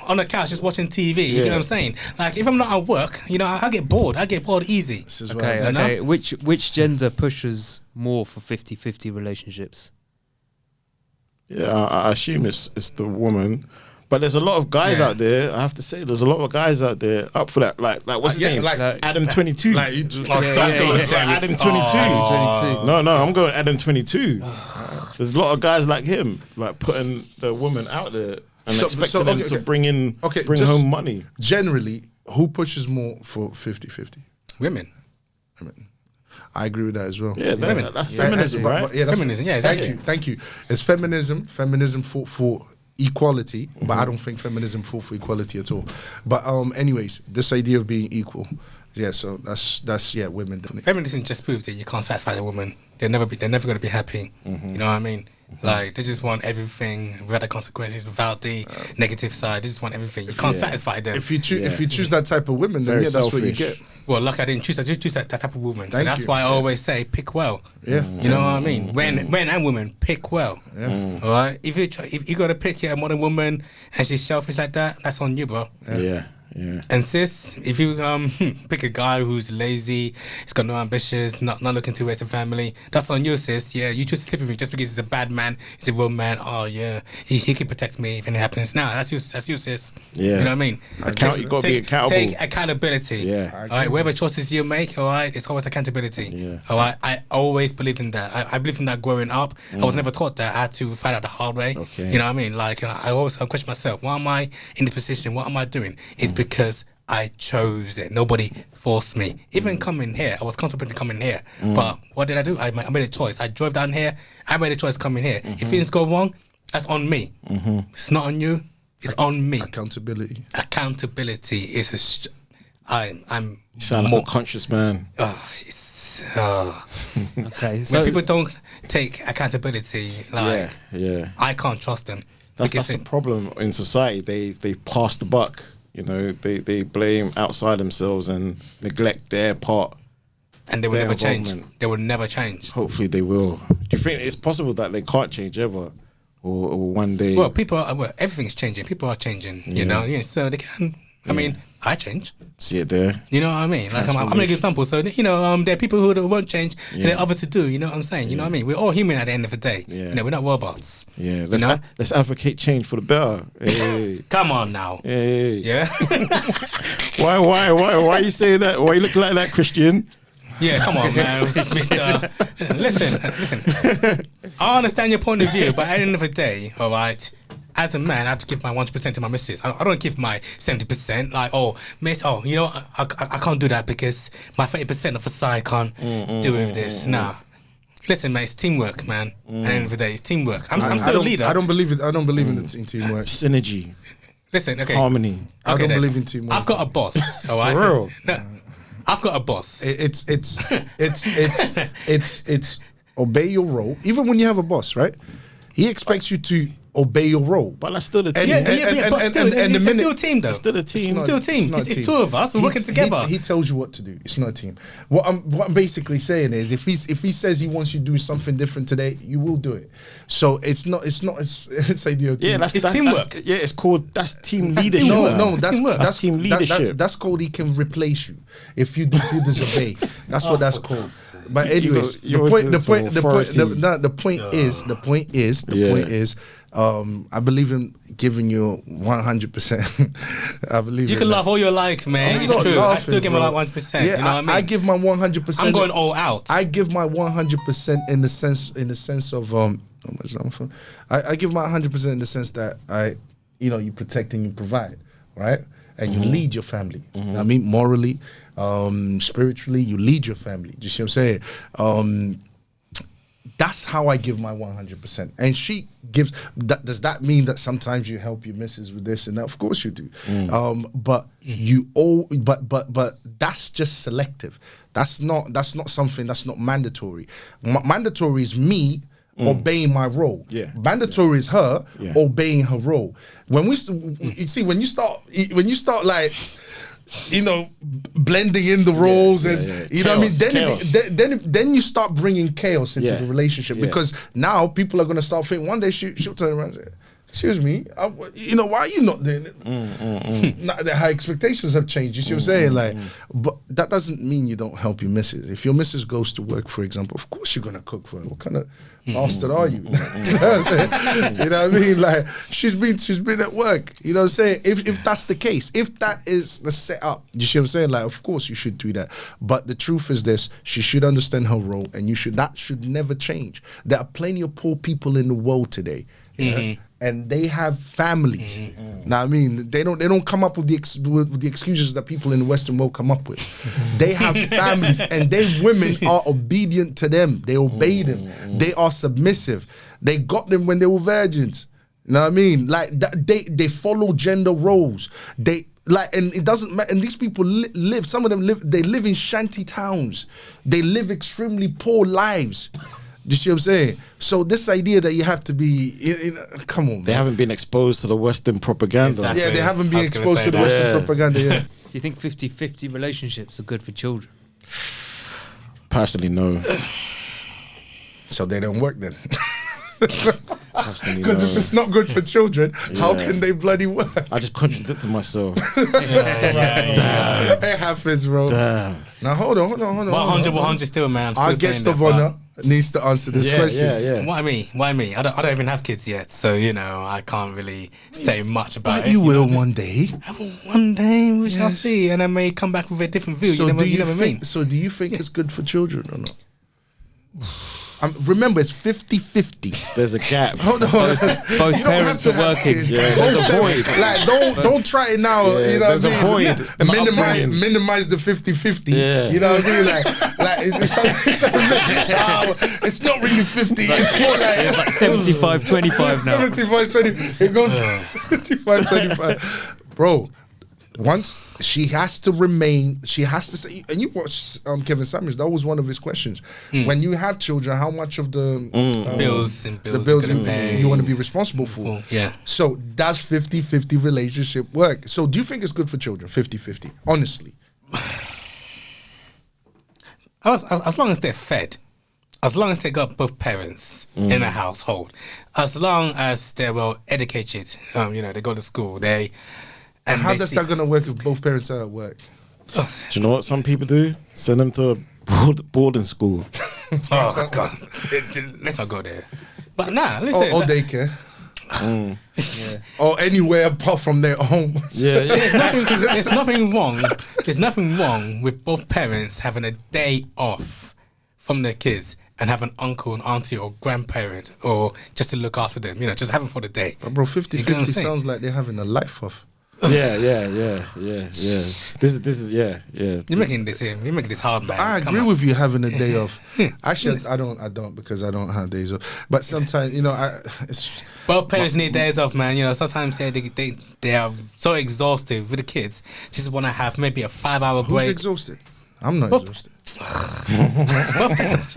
on the couch just watching TV. You know what I'm saying? Like if I'm not at work, I get bored. I get bored easy. This is Okay, right. okay. Which gender pushes more for 50-50 relationships? Yeah, I assume it's the woman. But there's a lot of guys out there. I have to say, there's a lot of guys out there up for that. Like what's his name? like Adam 22. Like you, Adam 22. 22. No, I'm going Adam 22. There's a lot of guys like him, like putting the woman out there and expecting them to bring just home money. Generally, who pushes more for 50-50? Women. I agree with that as well. Yeah, that's feminism, right? But that's Feminism, yeah, exactly. Thank you. It's feminism. Feminism fought for equality, but I don't think feminism fought for equality at all. But anyways, this idea of being equal, yeah. So that's women definitely. Feminism just proves that you can't satisfy the woman. They're never going to be happy. You know what I mean? Like they just want everything without the consequences, without the negative side. They just want everything. You can't satisfy them. If you choose that type of women, then Very that's what you selfish. get. Well, lucky I didn't choose. I did choose that type of woman. So Thank that's you. why I always say pick well. Yeah. You know what I mean? Men and women, pick well. Yeah. All right. If you got to pick a modern woman and she's selfish like that, that's on you, bro. Yeah. And sis, if you pick a guy who's lazy, he's got no ambitions, not looking to raise a family, that's on you, sis. Yeah, you choose to sleep with him just because he's a bad man, he's a real man. Oh yeah, he can protect me if anything happens. Nah, that's you, sis. Yeah. You know what I mean? You got to be accountable. Take accountability. Yeah. All right. Whatever choices you make, all right, it's always accountability. Yeah. All right. I always believed in that. I believed in that growing up. I was never taught that. I had to find out the hard way. Okay. You know what I mean? Like I always question myself. Why am I in this position? What am I doing? It's because I chose it. Nobody forced me. Even coming here, I was contemplating coming here. But what did I do? I made a choice. I drove down here. I made a choice coming here. If things go wrong, that's on me. It's not on you. It's on me. Accountability. Accountability is I'm You sound like a conscious man. Okay, when so people don't take accountability, like Yeah. I can't trust them. That's Because the problem in society. They pass the buck. You know, they blame outside themselves and neglect their part. and they will their never change. involvement. They will never change. Hopefully they will. Do you think it's possible that they can't change ever? Or one day? Well, everything's changing. People are changing, you know. Yeah, so they can. I mean, I change. See it there? You know what I mean? Like I'm a good example. So you know, there are people who won't change, and there are others who do. You know what I'm saying? You know what I mean? We're all human at the end of the day. Yeah. You know, we're not robots. Yeah. You know? Let's advocate change for the better. Hey. Come on now. Hey. Yeah. Why you say that? Why you look like that, Christian? Yeah, come on, man. Mister. Listen. I understand your point of view, but at the end of the day, all right, as a man, I have to give my 100% to my missus. I don't give my 70%. Like, miss, you know, I can't do that because my 30% of the side can't do with this. Nah. Listen, man, it's teamwork, man. At the end of the day, it's teamwork. I'm still a leader. I don't believe it. I don't believe in the teamwork. Synergy. Listen, okay. Harmony. I don't then. believe in teamwork. I've got a boss, all right? For real? No, I've got a boss. It's obey your role. Even when you have a boss, right? He expects you to obey your role. But that's still a team. But still, it's still a team, though. It's still a team. It's still a team. It's two of us. We're working together. He tells you what to do. It's not a team. What I'm basically saying is, if he says he wants you to do something different today, you will do it. So it's ideal. Yeah, It's teamwork. That's team leadership. teamwork. No, It's that's teamwork. That's team leadership. That's called he can replace you if you disobey. That's what that's called. But anyways, the point is, I believe in giving you 100%. I believe You can laugh all you like, man. I'm It's not true. I laughing, still give my bro. like 1%. Yeah, you know what I mean? I give my 100%. I'm going all out. I give my 100% in the sense of I give my 100% in the sense that you protect and you provide, right? and you lead your family. I mean, morally, spiritually, you lead your family. Do you see what I'm saying? That's how I give my 100%. And she gives. Does that mean that sometimes you help your missus with this and that? Of course you do. But that's just selective. That's not something. That's not mandatory. Mandatory is me obeying my role. Yeah. Mandatory is her obeying her role. When you start like, you know, blending in the roles and you know what I mean, then you start bringing chaos into the relationship because now people are going to start thinking one day she'll turn around and say, excuse me, you know, why are you not doing it? Her expectations have changed. You see what I'm saying? Like, but that doesn't mean you don't help your missus. If your missus goes to work, for example, of course you're gonna cook for her. What kind of bastard are you? You know what I mean? Like, she's been at work. You know what I'm saying? If that's the case, if that is the setup, you see what I'm saying? Like, of course you should do that. But the truth is this: she should understand her role, and that should never change. There are plenty of poor people in the world today. You know? And they have families. Now, I mean, they don't come up with the excuses that people in the Western world come up with. They have families, and their women are obedient to them. They obey them. They are submissive. They got them when they were virgins. You know what I mean? Like they follow gender roles. And it doesn't matter. And these people live. Some of them live. They live in shanty towns. They live extremely poor lives. Do you see what I'm saying? So this idea that you have to be, come on, They haven't been exposed to the Western propaganda. Exactly. Yeah, they haven't been exposed to the Western propaganda. Yeah. Do you think 50-50 relationships are good for children? Personally, no. So they don't work then. Personally, Because no. if it's not good for children, how can they bloody work? I just contradicted myself. It happens, bro. Damn. Now hold on. 100 still, man. I'm Our still guest saying of that, honor needs to answer this question. Yeah. Why me? I don't even have kids yet, so you know I can't really say much about But it. you will know, one day. one day we shall see, and I may come back with a different view. So you never mean. So do you think it's good for children or not? Remember, it's 50-50. There's a gap. Hold on. Both parents are working. Yeah, there's a void. Like, don't try it now. Yeah, you know there's what I a mean? void in my upbringing. Minimize the 50-50. Yeah. You know what I mean? Like it's not really 50. It's more It's like 75-25 now. 75-20. It goes 75-25. Bro, once she has to say, and you watch Kevin Samuels, that was one of his questions. When you have children, how much of the bills you want to be responsible for? Yeah. So does 50-50 relationship work? So do you think it's good for children, 50-50? Honestly. As long as they're fed, as long as they got both parents in a household, as long as they're well educated, you know, they go to school, And how does that going to work if both parents are at work? Do you know what some people do? Send them to a boarding school. Oh God, let's not go there. But nah, listen. Or daycare. Or anywhere apart from their home. Yeah. There's nothing wrong. There's nothing wrong with both parents having a day off from their kids and have an uncle and auntie or grandparent or just to look after them. You know, just have them for the day. But bro, 50-50 saying? sounds like they're having a life off. Yeah. This is yeah. You're making this hard, man. I agree with you having a day off. Actually, I don't because I don't have days off. But sometimes, you know, both parents need days off, man. You know, sometimes they are so exhausted with the kids, just want to have maybe a 5-hour break. Who's exhausted? I'm not exhausted. Both parents.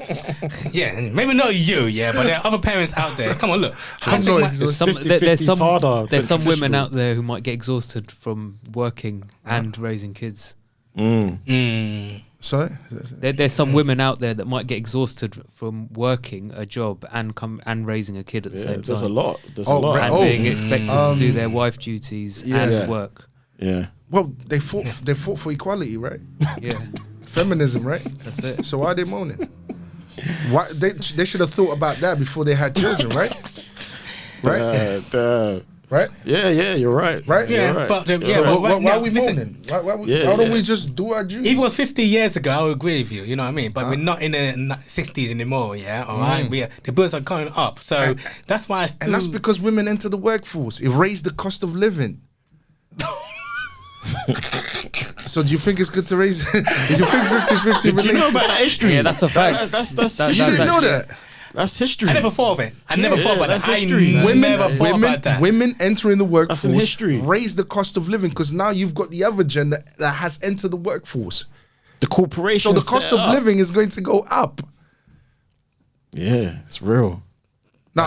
Yeah, maybe not you, but there are other parents out there. Come on, look. I'm not exhausted. There's some women out there who might get exhausted from working and raising kids. Sorry? There's some women out there that might get exhausted from working a job and raising a kid at the same time. There's a lot. And being expected to do their wife duties and work. Yeah. Well, they fought for equality, right? Yeah. Feminism, right? That's it. So why are they moaning? Why they should have thought about that before they had children, right? Right? Right? Yeah, you're right. Right? Yeah, You're right. but Why are we moaning? Why don't we just do our duty? If it was 50 years ago, I would agree with you. You know what I mean? But we're not in the 60s anymore. Yeah, all right. The bills are going up, so that's why. And that's because women enter the workforce. It raised the cost of living. So do you think it's good to raise? Do you think 50-50 Do you know relationship? about that history? Yeah, that's a fact. That's You didn't know actually- that. That's history. I never thought of it. I never thought about that's that. history. I Women, never thought women, about that. women entering the That's in workforce history. raise the cost of living because now you've got the other gender that has entered the workforce. The corporation. So the cost set of up. living is going to go up. Yeah, it's real. No.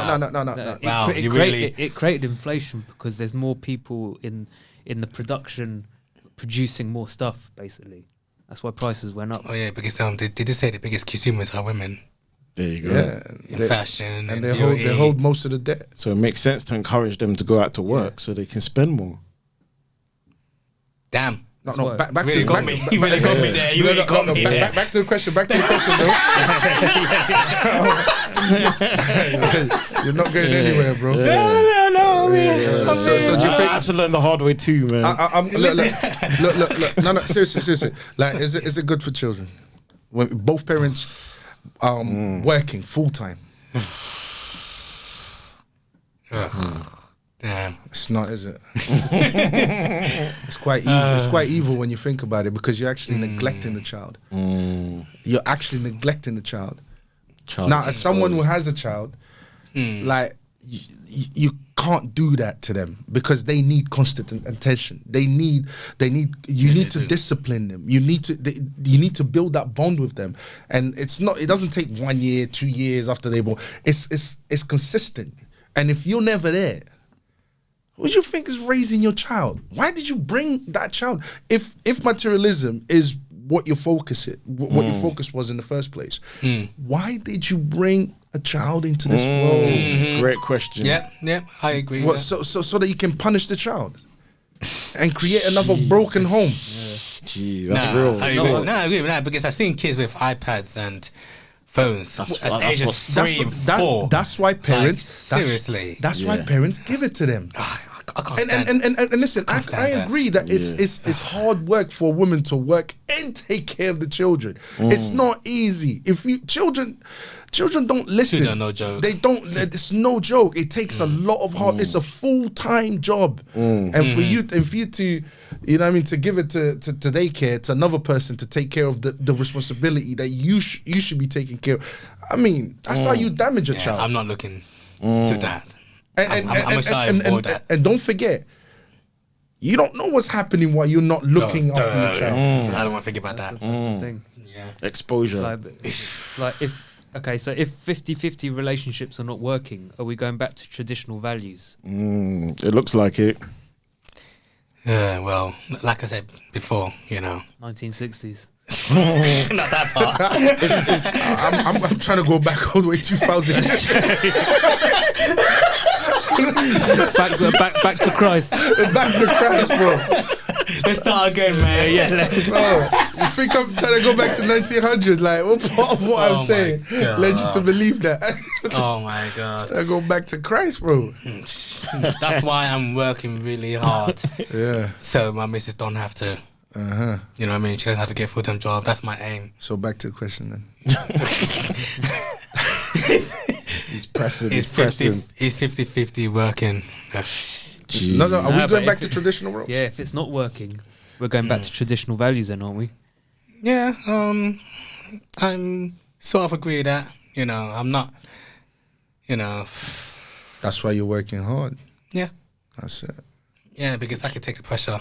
Wow, it, you create- really- it created inflation because there's more people in the production producing more stuff. Basically, that's why prices went up. Oh yeah, because they did say the biggest consumers are women There you go. Yeah, in fashion and and they hold most of the debt. So it makes sense to encourage them to go out to work so they can spend more. Damn. That's No, why- back You really to got me. You really got me there. You really got me there. back to the question. Back to the question, though. You're not going anywhere, bro. No. So do you I think? had to learn the hard way too, man. Look. No. Seriously. Like, is it good for children when both parents working full time? Damn. It's not, is it? It's quite evil. It's quite evil when you think about it because you're actually neglecting the child. You're actually neglecting the child. Now, as someone who has a child, like you can't do that to them because they need constant attention. You need to discipline them. You need to build that bond with them. And it doesn't take 1 year, 2 years after they born. It's consistent. And if you're never there, what do you think is raising your child? Why did you bring that child? If materialism is what your focus was in the first place, why did you bring a child into this world? Great question. Yeah, I agree. What, with that. so that you can punish the child and create another broken home. Gee, that's real. I agree with that because I've seen kids with iPads and phones as age of 3 and 4. That's why parents. Seriously. That's why parents give it to them. I can't stand And listen, I stand agree that it's hard work for a woman to work and take care of the children. It's not easy. If children don't listen. Children are no joke. They don't. It's no joke. It takes a lot of hard. It's a full-time job, and for you to, you know what I mean, to give it to daycare to another person to take care of the responsibility that you should be taking care of. I mean, that's how you damage a child. I'm not looking to that. And I'm shy for that. And don't forget, you don't know what's happening while you're not looking after your child. I don't want to think about that. That's the thing. Yeah. Exposure. Like if 50-50 relationships are not working, are we going back to traditional values? It looks like it. Yeah, well, like I said before, 1960s. not that far. I'm trying to go back all the way 2000. back to Christ. Back to Christ, bro. Let's start again, man. Yeah, let's. Bro, you think I'm trying to go back to 1900? Like, what part of what I'm my saying God. led you to believe that? Oh my God. I go back to Christ, bro. That's why I'm working really hard. Yeah. So my missus don't have to. You know what I mean? She doesn't have to get a full-time job. That's my aim. So back to the question then. He's pressing. He's 50-50 working. No, are we but going back if to it- traditional roles? Yeah, if it's not working, we're going back to traditional values then, aren't we? Yeah, I'm sort of agree with that. I'm not, That's why you're working hard. yeah. That's it. Yeah, because I can take the pressure.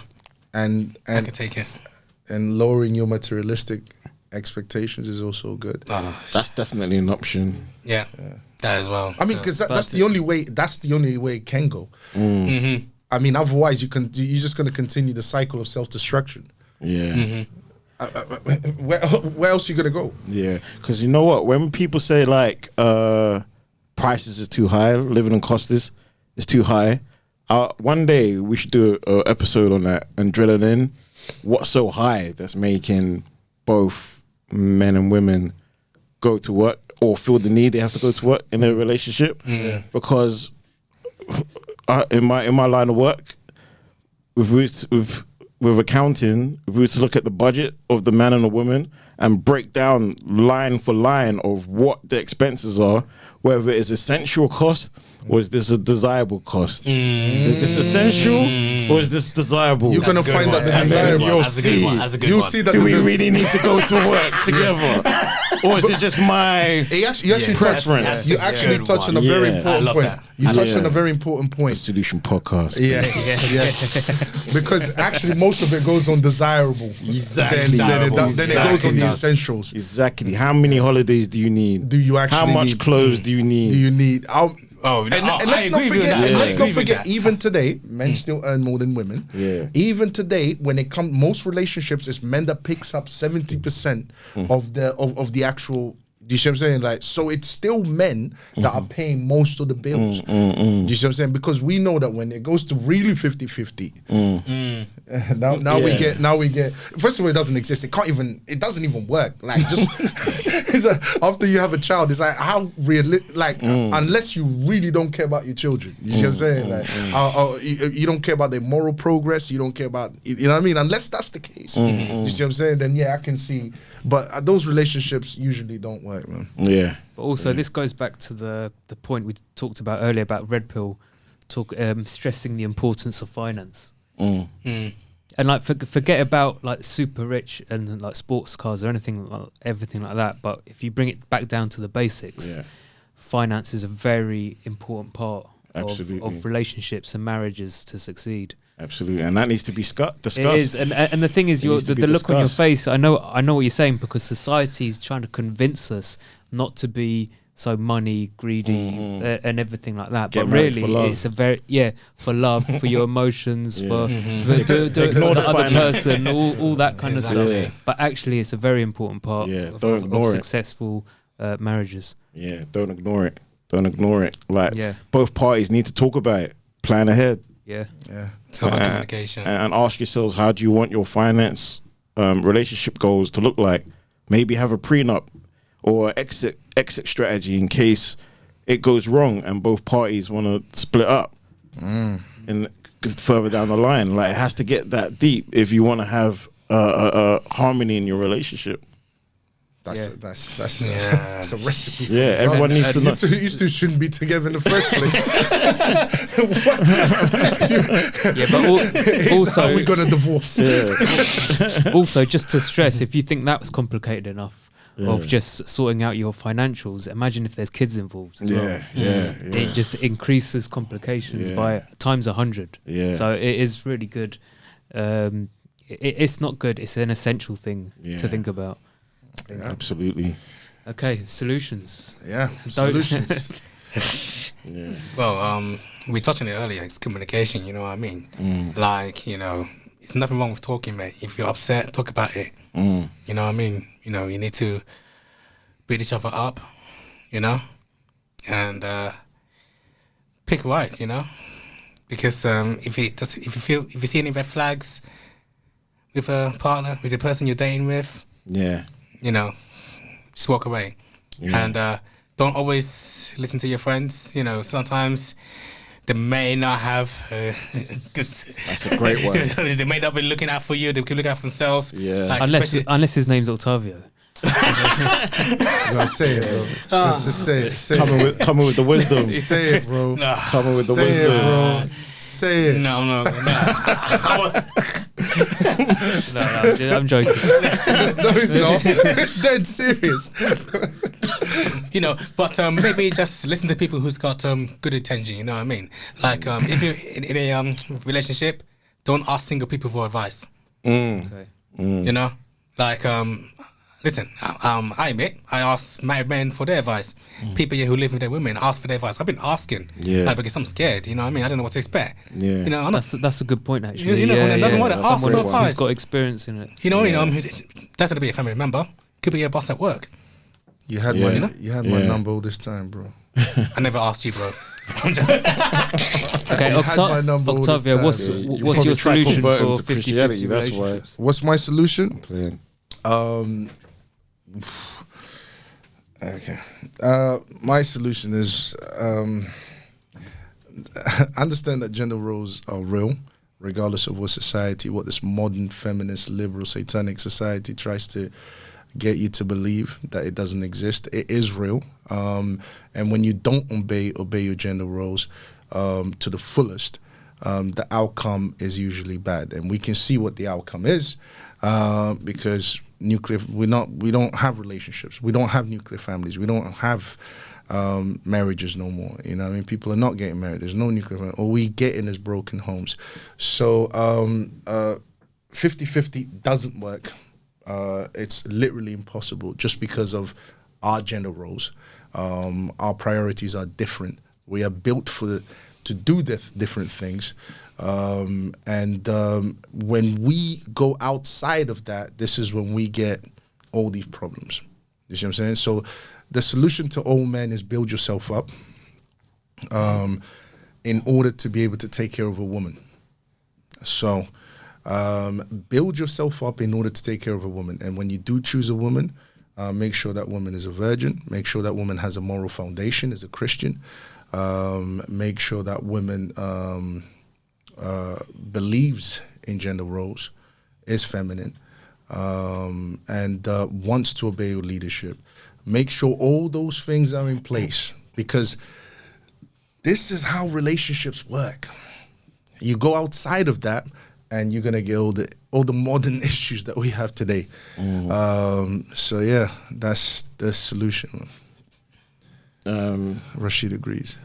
And I can take it. and lowering your materialistic expectations is also good. That's definitely an option. Yeah, that as well. I mean, because that's the only way. That's the only way it can go. Mm-hmm. I mean, otherwise you're just going to continue the cycle of self-destruction. Yeah. Where else are you going to go? Yeah. Because you know what? When people say like prices is too high, living cost is too high. One day we should do an episode on that and drill it in. What's so high that's making both men and women go to work or feel the need they have to go to work in a relationship? Because in my line of work, with accounting, if we were to look at the budget of the man and the woman and break down line for line of what the expenses are, whether it's essential cost or is this a desirable cost? Is this essential or is this desirable? You're going to find that the desirable. You'll see that. Do we really need to go to work together? Or is it just my preference? You actually touch on a very important point. You touched on a very important point. The Solution Podcast. Yeah. Because actually most of it goes on desirable. Exactly. Then it goes on the essentials. Exactly. How many holidays do you need? Do you actually How much clothes do you need? Do you need? And let's not forget, even today, men still earn more than women. Yeah. Even today, when it comes, most relationships, it's men that picks up 70% of the actual. Do you see what I'm saying? Like, so it's still men that are paying most of the bills. Do you see what I'm saying? Because we know that when it goes to really 50-50, now we get. First of all, it doesn't exist. It doesn't even work. Like, just after you have a child, it's like how unless you really don't care about your children. You see what I'm saying? Like, you don't care about their moral progress. You don't care about, you know what I mean? Unless that's the case. You see what I'm saying? Then yeah, I can see. But those relationships usually don't work, man. Yeah. But also, this goes back to the point we talked about earlier about red pill, stressing the importance of finance. And like, forget about like super rich and like sports cars or everything like that. But if you bring it back down to the basics, finance is a very important part of relationships and marriages to succeed. Absolutely, and that needs to be discussed. It is, and the thing is, the look on your face. I know what you're saying, because society is trying to convince us not to be so money greedy and everything like that. But really, it's a very for love, for your emotions, for do the other person, all that kind of stuff. Yeah. But actually, it's a very important part of successful marriages. Yeah, don't ignore it. Don't ignore it. Like both parties need to talk about it, plan ahead. Yeah. Talk about communication and ask yourselves, how do you want your finance relationship goals to look like? Maybe have a prenup or exit strategy in case it goes wrong and both parties want to split up. And further down the line, like, it has to get that deep if you want to have a harmony in your relationship. That's a recipe. Yeah, everyone needs to know. You two shouldn't be together in the first place. But also, how we got a divorce. Also, just to stress, if you think that's complicated enough of just sorting out your financials, imagine if there's kids involved. It just increases complications by times 100. So it is really good. It's not good. It's an essential thing to think about. Absolutely. Okay, solutions. Solutions. Well, we touched on it earlier. It's communication. You know what I mean? Like, it's nothing wrong with talking, mate. If you're upset, talk about it. You know what I mean? You need to build each other up. And pick right. Because if you see any red flags with a partner, with the person you're dating with, just walk away. And don't always listen to your friends. Sometimes they may not have good. That's a great one. They may not be looking out for you. They can look out for themselves. Like, unless his name's Octavio. No, say it, bro. Just say it. Coming with the wisdom. Say it, bro. Coming with the say wisdom. It, bro. Say it. No. No, I'm joking. No, it's not. It's dead serious. But maybe just listen to people who's got good intention. You know what I mean? Like, if you're in a relationship, don't ask single people for advice. Okay. Like, listen, I admit, I ask married men for their advice. People here who live with their women ask for their advice. I've been asking, because I'm scared. You know what I mean? I don't know what to expect. Yeah, that's a good point, actually. Doesn't want to ask for advice. Who's got experience in it. That's gonna be a family member. Could be a boss at work. You had my number all this time, bro. I never asked you, bro. Okay, Octavio, what's your solution for 50-50 That's why. What's my solution? Okay. My solution is understand that gender roles are real, regardless of what this modern feminist, liberal, satanic society tries to get you to believe that it doesn't exist. It is real. And when you don't obey your gender roles to the fullest, the outcome is usually bad. And we can see what the outcome is because we don't have relationships. We don't have nuclear families. We don't have marriages no more. You know what I mean? People are not getting married. There's no nuclear family. All we get in is broken homes. So 50-50 doesn't work. It's literally impossible just because of our gender roles. Our priorities are different. We are built to do different things. When we go outside of that, this is when we get all these problems. You see what I'm saying? So the solution to all men is build yourself up in order to be able to take care of a woman. So build yourself up in order to take care of a woman. And when you do choose a woman, make sure that woman is a virgin. Make sure that woman has a moral foundation, is a Christian. Make sure that woman believes in gender roles, is feminine, and wants to obey your leadership. Make sure all those things are in place, because this is how relationships work. You go outside of that, and you're gonna get all the modern issues that we have today. So yeah, that's the solution. Rashid agrees.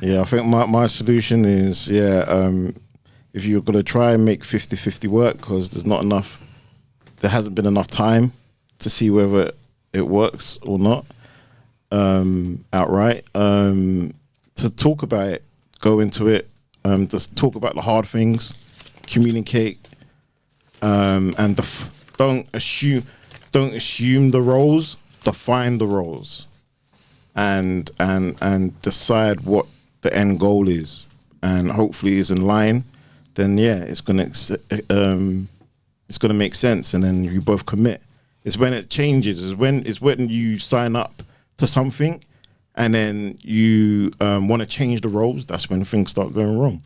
Yeah, I think my solution is, if you're going to try and make 50-50 work, because there hasn't been enough time to see whether it works or not outright, to talk about it, go into it, just talk about the hard things, communicate, and don't assume the roles, define the roles. And decide what the end goal is, and hopefully is in line. Then it's gonna make sense, and then you both commit. It's when it changes. It's when you sign up to something, and then you want to change the roles. That's when things start going wrong.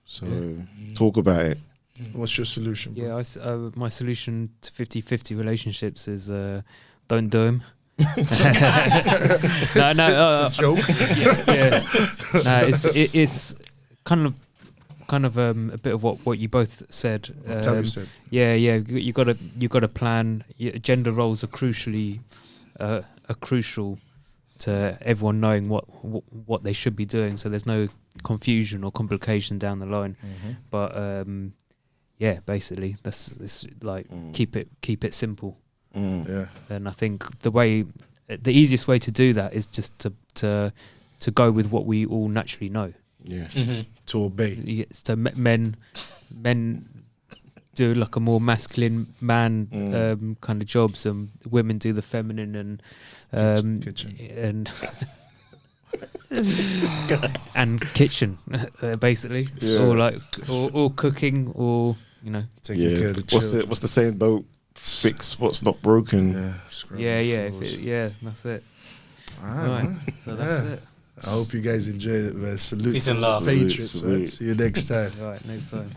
So talk about it. What's your solution, bro? Yeah, my solution to 50-50 relationships is don't do them. It's a joke. No, it's kind of a bit of what you both said. Said. Yeah, you got to plan. Gender roles are crucial to everyone knowing what they should be doing, so there's no confusion or complication down the line. But basically that's like keep it simple. And I think the easiest way to do that is just to go with what we all naturally know. To obey. So men do like a more masculine man kind of jobs, and women do the feminine and kitchen. and kitchen basically, or cooking, or taking care of the children. What's the saying though? Fix what's not broken. That's it. Right. So that's it. I hope you guys enjoyed it, man. Salute Peace to and the love. Patriots, man. See you next time. Right, next time.